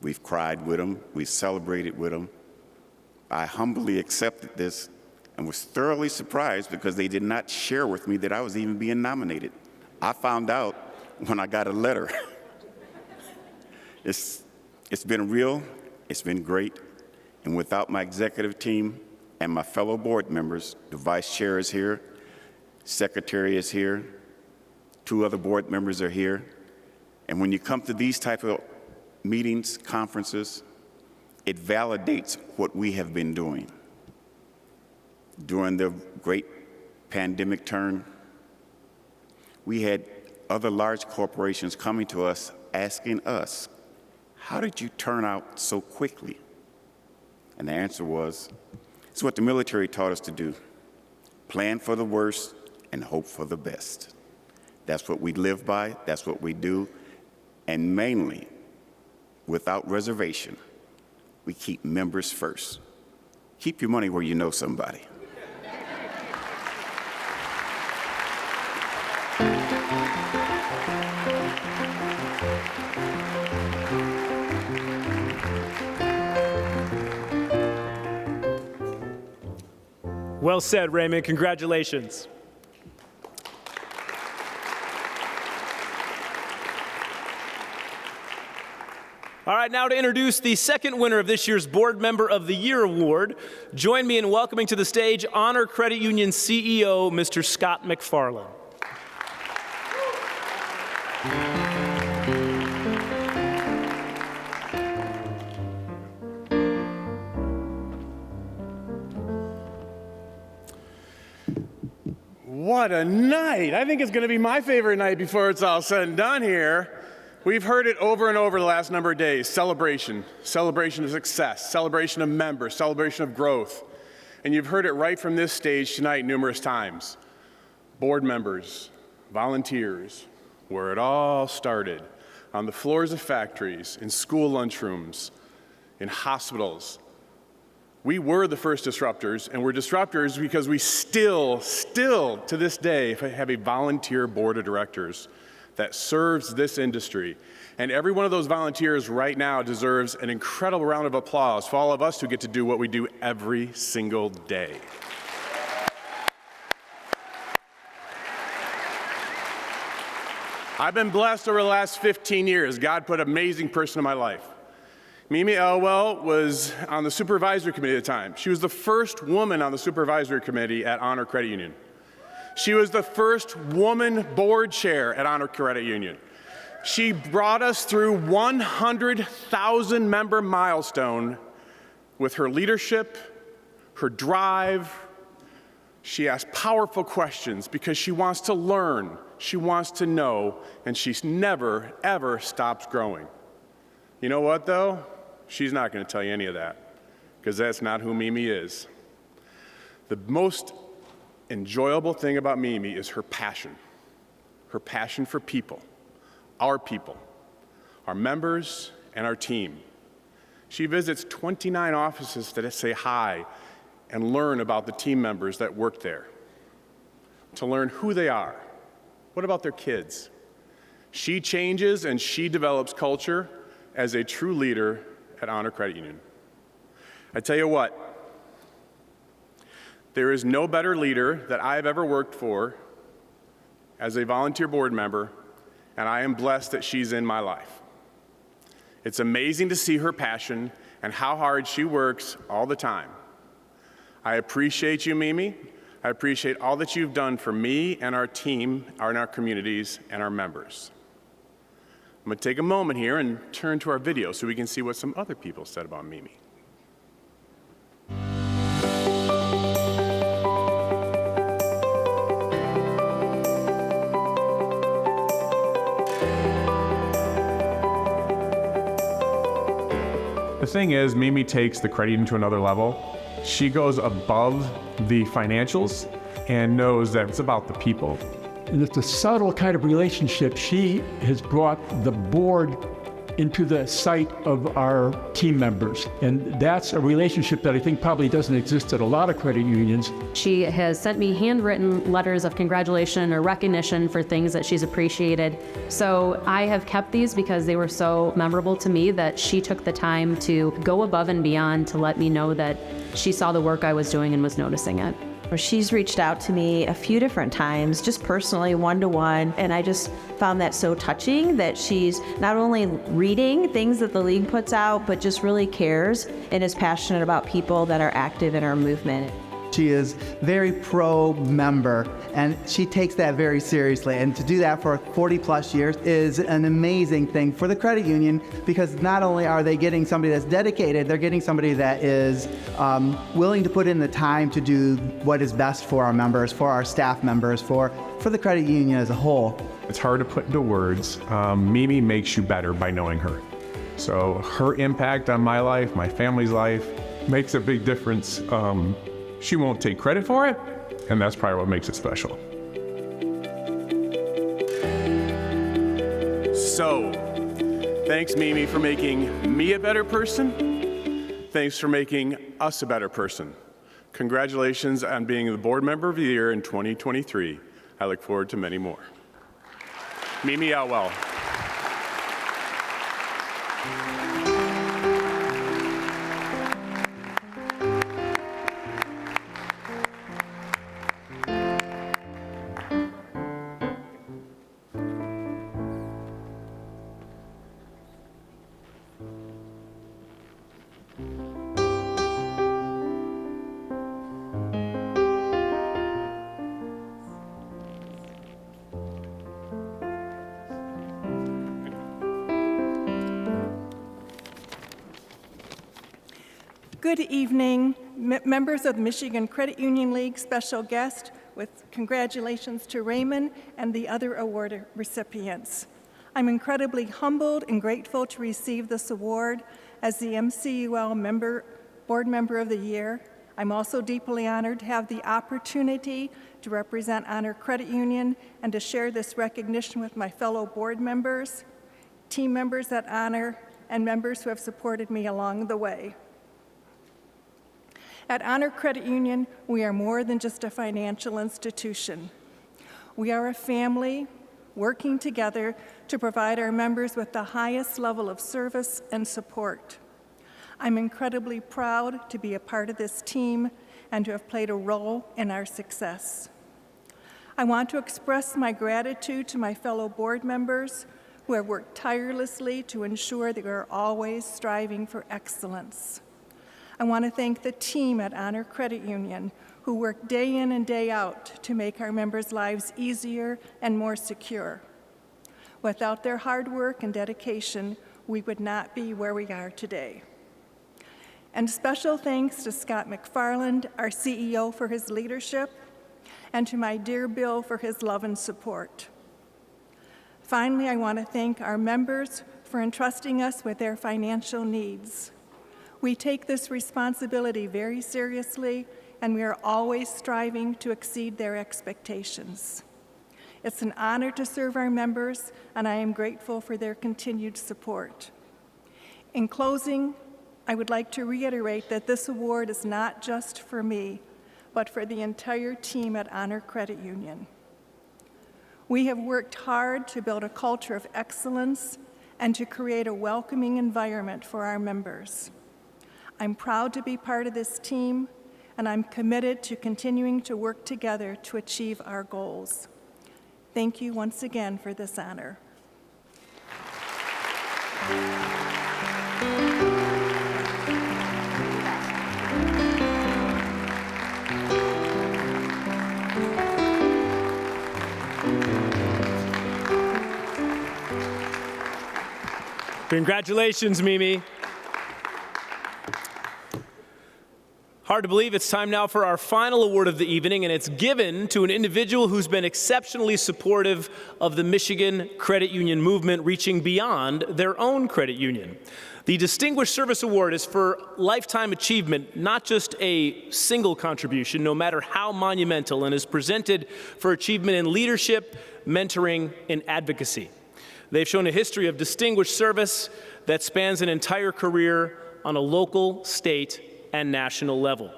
We've cried with them. We've celebrated with them. I humbly accepted this and was thoroughly surprised because they did not share with me that I was even being nominated. I found out when I got a letter. It's been real. It's been great. And without my executive team and my fellow board members, the vice chair is here, secretary is here, 2 other board members are here. And when you come to these type of meetings, conferences, it validates what we have been doing. During the great pandemic turn, we had other large corporations coming to us asking us, how did you turn out so quickly? And the answer was, it's what the military taught us to do. Plan for the worst and hope for the best. That's what we live by, that's what we do, and mainly, without reservation, we keep members first. Keep your money where you know somebody. Well said, Raymond. Congratulations. All right, now to introduce the second winner of this year's Board Member of the Year Award, join me in welcoming to the stage Honor Credit Union CEO, Mr. Scott McFarland. What a night. I think it's going to be my favorite night before it's all said and done here. We've heard it over and over the last number of days. Celebration. Celebration of success. Celebration of members. Celebration of growth. And you've heard it right from this stage tonight numerous times. Board members, volunteers, where it all started. On the floors of factories, in school lunchrooms, in hospitals. We were the first disruptors, and we're disruptors because we still to this day have a volunteer board of directors that serves this industry. And every one of those volunteers right now deserves an incredible round of applause for all of us who get to do what we do every single day. I've been blessed over the last 15 years. God put an amazing person in my life. Mimi Elwell was on the supervisory committee at the time. She was the first woman on the supervisory committee at Honor Credit Union. She was the first woman board chair at Honor Credit Union. She brought us through 100,000 member milestone with her leadership, her drive. She asks powerful questions because she wants to learn, she wants to know, and she never, ever stops growing. You know what, though? She's not going to tell you any of that, because that's not who Mimi is. The most enjoyable thing about Mimi is her passion for people, our members, and our team. She visits 29 offices to say hi and learn about the team members that work there, to learn who they are. What about their kids? She changes and she develops culture as a true leader at Honor Credit Union. I tell you what, there is no better leader that I've ever worked for as a volunteer board member, and I am blessed that she's in my life. It's amazing to see her passion and how hard she works all the time. I appreciate you, Mimi. I appreciate all that you've done for me and our team, and our communities, and our members. I'm going to take a moment here and turn to our video so we can see what some other people said about Mimi. The thing is, Mimi takes the credit union to another level. She goes above the financials and knows that it's about the people. And it's a subtle kind of relationship. She has brought the board into the sight of our team members. And that's a relationship that I think probably doesn't exist at a lot of credit unions. She has sent me handwritten letters of congratulation or recognition for things that she's appreciated. So I have kept these because they were so memorable to me that she took the time to go above and beyond to let me know that she saw the work I was doing and was noticing it. She's reached out to me a few different times, just personally, one-to-one, and I just found that so touching that she's not only reading things that the league puts out, but just really cares and is passionate about people that are active in our movement. She is very pro-member, and she takes that very seriously. And to do that for 40 plus years is an amazing thing for the credit union, because not only are they getting somebody that's dedicated, they're getting somebody that is willing to put in the time to do what is best for our members, for our staff members, for the credit union as a whole. It's hard to put into words. Mimi makes you better by knowing her. So her impact on my life, my family's life, makes a big difference. She won't take credit for it, and that's probably what makes it special. So, thanks, Mimi, for making me a better person. Thanks for making us a better person. Congratulations on being the Board Member of the Year in 2023. I look forward to many more. Mimi Outwell. Good evening, members of the Michigan Credit Union League, special guest, with congratulations to Raymond and the other award recipients. I'm incredibly humbled and grateful to receive this award as the MCUL Board Member of the Year. I'm also deeply honored to have the opportunity to represent Honor Credit Union and to share this recognition with my fellow board members, team members at Honor, and members who have supported me along the way. At Honor Credit Union, we are more than just a financial institution. We are a family working together to provide our members with the highest level of service and support. I'm incredibly proud to be a part of this team and to have played a role in our success. I want to express my gratitude to my fellow board members who have worked tirelessly to ensure that we are always striving for excellence. I want to thank the team at Honor Credit Union who work day in and day out to make our members' lives easier and more secure. Without their hard work and dedication, we would not be where we are today. And special thanks to Scott McFarland, our CEO, for his leadership, and to my dear Bill for his love and support. Finally, I want to thank our members for entrusting us with their financial needs. We take this responsibility very seriously, and we are always striving to exceed their expectations. It's an honor to serve our members, and I am grateful for their continued support. In closing, I would like to reiterate that this award is not just for me, but for the entire team at Honor Credit Union. We have worked hard to build a culture of excellence and to create a welcoming environment for our members. I'm proud to be part of this team, and I'm committed to continuing to work together to achieve our goals. Thank you once again for this honor. Congratulations, Mimi. Hard to believe it's time now for our final award of the evening, and it's given to an individual who's been exceptionally supportive of the Michigan Credit Union movement, reaching beyond their own credit union. The Distinguished Service Award is for lifetime achievement, not just a single contribution, no matter how monumental, and is presented for achievement in leadership, mentoring, and advocacy. They've shown a history of distinguished service that spans an entire career on a local, state, and national level.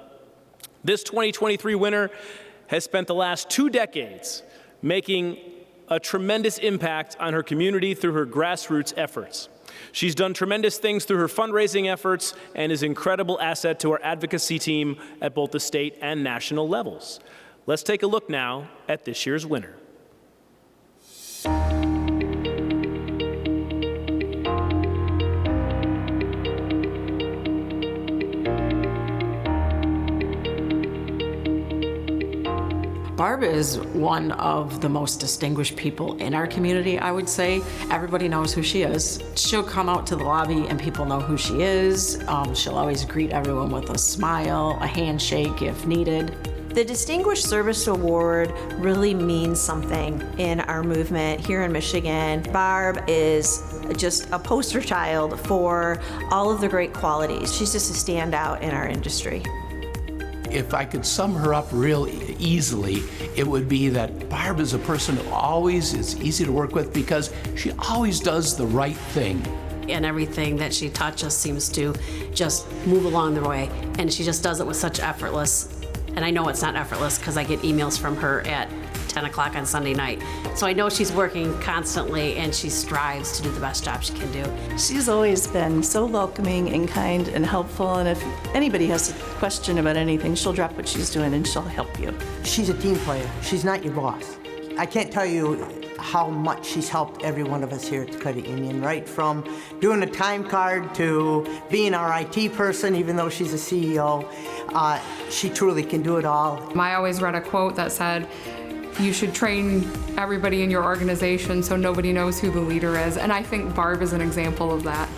This 2023 winner has spent the last 2 decades making a tremendous impact on her community through her grassroots efforts. She's done tremendous things through her fundraising efforts and is an incredible asset to our advocacy team at both the state and national levels. Let's take a look now at this year's winner. Barb is one of the most distinguished people in our community, I would say. Everybody knows who she is. She'll come out to the lobby and people know who she is. She'll always greet everyone with a smile, a handshake if needed. The Distinguished Service Award really means something in our movement here in Michigan. Barb is just a poster child for all of the great qualities. She's just a standout in our industry. If I could sum her up real easily, it would be that Barb is a person who always is easy to work with because she always does the right thing. And everything that she touches seems to just move along the way. And she just does it with such effortless. And I know it's not effortless because I get emails from her at 10 o'clock on Sunday night. So I know she's working constantly and she strives to do the best job she can do. She's always been so welcoming and kind and helpful, and if anybody has a question about anything, she'll drop what she's doing and she'll help you. She's a team player. She's not your boss. I can't tell you how much she's helped every one of us here at the credit union, right from doing a time card to being our IT person, even though she's a CEO. She truly can do it all. I always read a quote that said, you should train everybody in your organization so nobody knows who the leader is, and I think Barb is an example of that.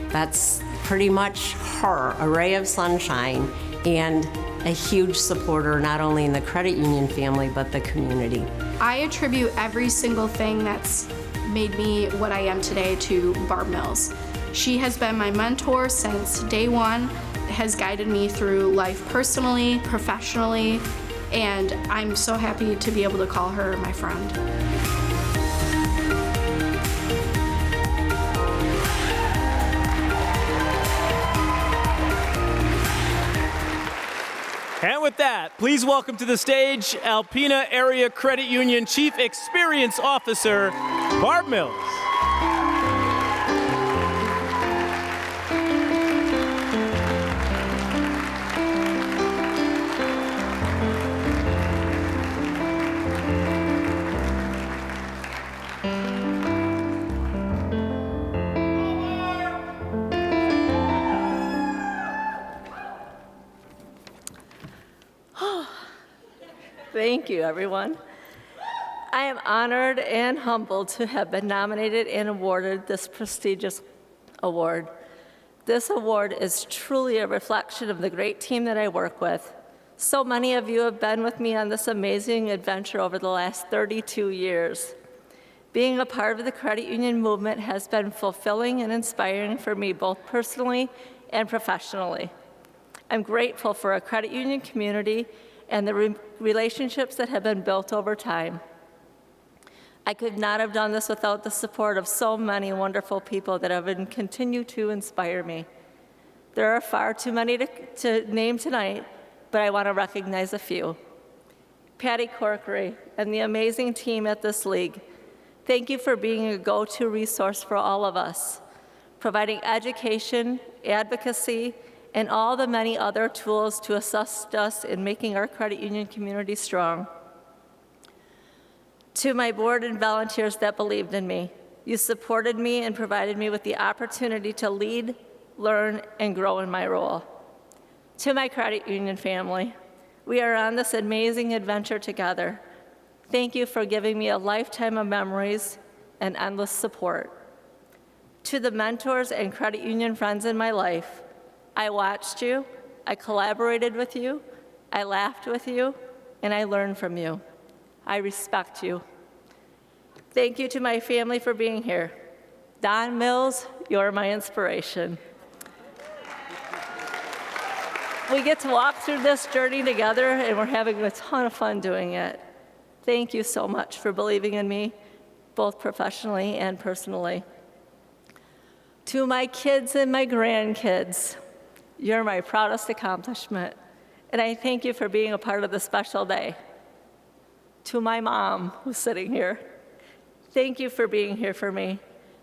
That's pretty much her, a ray of sunshine and a huge supporter not only in the credit union family but the community. I attribute every single thing that's made me what I am today to Barb Mills. She has been my mentor since day one, has guided me through life personally, professionally, and I'm so happy to be able to call her my friend. And with that, please welcome to the stage Alpena Area Credit Union Chief Experience Officer, Barb Mills. Thank you, everyone. I am honored and humbled to have been nominated and awarded this prestigious award. This award is truly a reflection of the great team that I work with. So many of you have been with me on this amazing adventure over the last 32 years. Being a part of the credit union movement has been fulfilling and inspiring for me, both personally and professionally. I'm grateful for a credit union community and the relationships that have been built over time. I could not have done this without the support of so many wonderful people that have continued to inspire me. There are far too many to name tonight, but I want to recognize a few. Patty Corkery and the amazing team at this league, thank you for being a go-to resource for all of us, providing education, advocacy, and all the many other tools to assist us in making our credit union community strong. To my board and volunteers that believed in me, you supported me and provided me with the opportunity to lead, learn, and grow in my role. To my credit union family, we are on this amazing adventure together. Thank you for giving me a lifetime of memories and endless support. To the mentors and credit union friends in my life, I watched you, I collaborated with you, I laughed with you, and I learned from you. I respect you. Thank you to my family for being here. Don Mills, you're my inspiration. We get to walk through this journey together, and we're having a ton of fun doing it. Thank you so much for believing in me, both professionally and personally. To my kids and my grandkids, you're my proudest accomplishment, and I thank you for being a part of this special day. To my mom, who's sitting here, thank you for being here for me.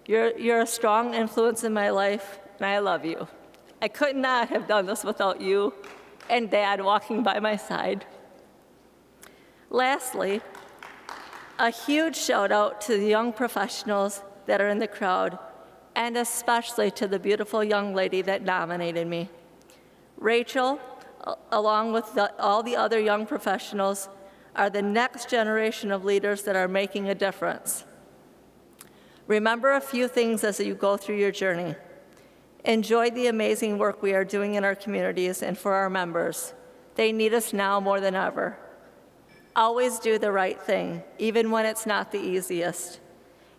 You're a strong influence in my life, and I love you. I could not have done this without you and Dad walking by my side. Lastly, a huge shout out to the young professionals that are in the crowd, and especially to the beautiful young lady that nominated me. Rachel, along with all the other young professionals, are the next generation of leaders that are making a difference. Remember a few things as you go through your journey. Enjoy the amazing work we are doing in our communities and for our members. They need us now more than ever. Always do the right thing, even when it's not the easiest.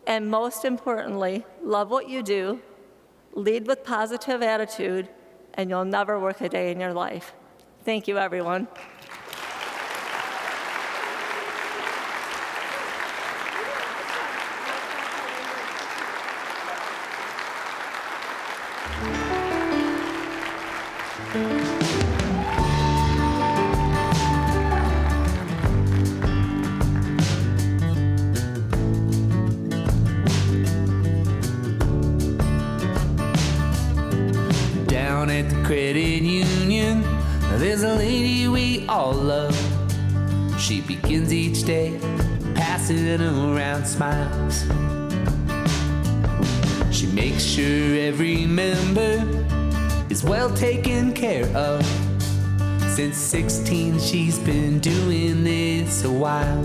And most importantly, love what you do, lead with positive attitude, and you'll never work a day in your life. Thank you, everyone. Down at the credit union, there's a lady we all love. She begins each day passing around smiles. She makes sure every member is well taken care of. Since 16, she's been doing this a while.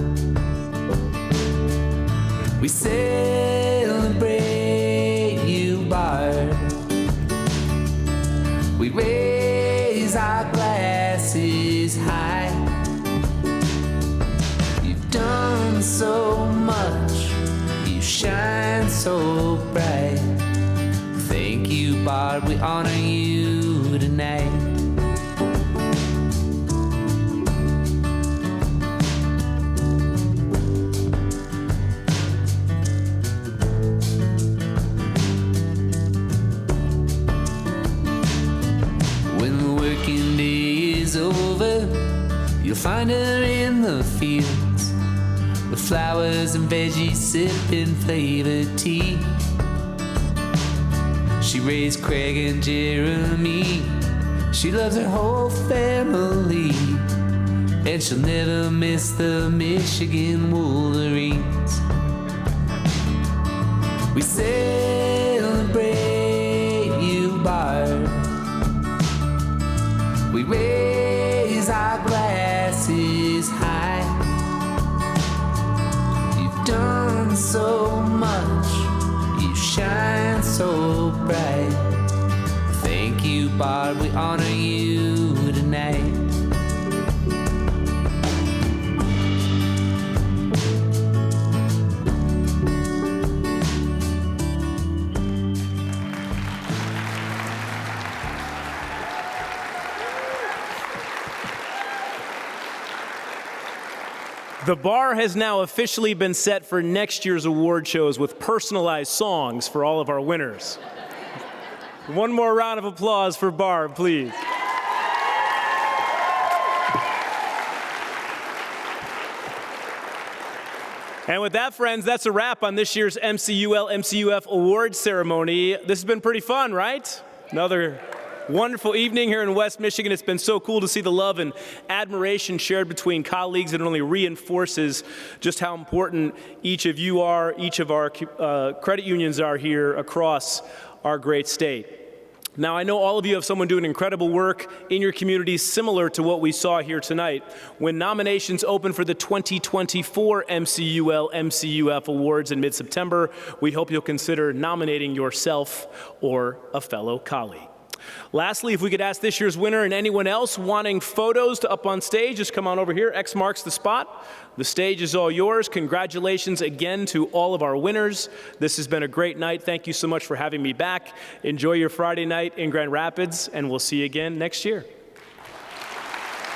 We celebrate you, Barb. We raise our glasses high. You've done so much, you shine so bright. Thank you, Barb, we honor you tonight. You'll find her in the fields with flowers and veggies, sipping flavored tea. She raised Craig and Jeremy. She loves her whole family, and she'll never miss the Michigan Wolverines. We celebrate you, Barb. We raise our glasses high. You've done so much, you shine so bright. Thank you, Barb, we honor you tonight. The bar has now officially been set for next year's award shows with personalized songs for all of our winners. One more round of applause for Barb, please. And with that, friends, that's a wrap on this year's MCUL MCUF Awards ceremony. This has been pretty fun, right? Another wonderful evening here in West Michigan. It's been so cool to see the love and admiration shared between colleagues. It only reinforces just how important each of you are, each of our credit unions are here across our great state. Now, I know all of you have someone doing incredible work in your communities similar to what we saw here tonight. When nominations open for the 2024 MCUL MCUF Awards in mid-September, we hope you'll consider nominating yourself or a fellow colleague. Lastly, if we could ask this year's winner and anyone else wanting photos to up on stage, just come on over here. X marks the spot. The stage is all yours. Congratulations again to all of our winners. This has been a great night. Thank you so much for having me back. Enjoy your Friday night in Grand Rapids, and we'll see you again next year.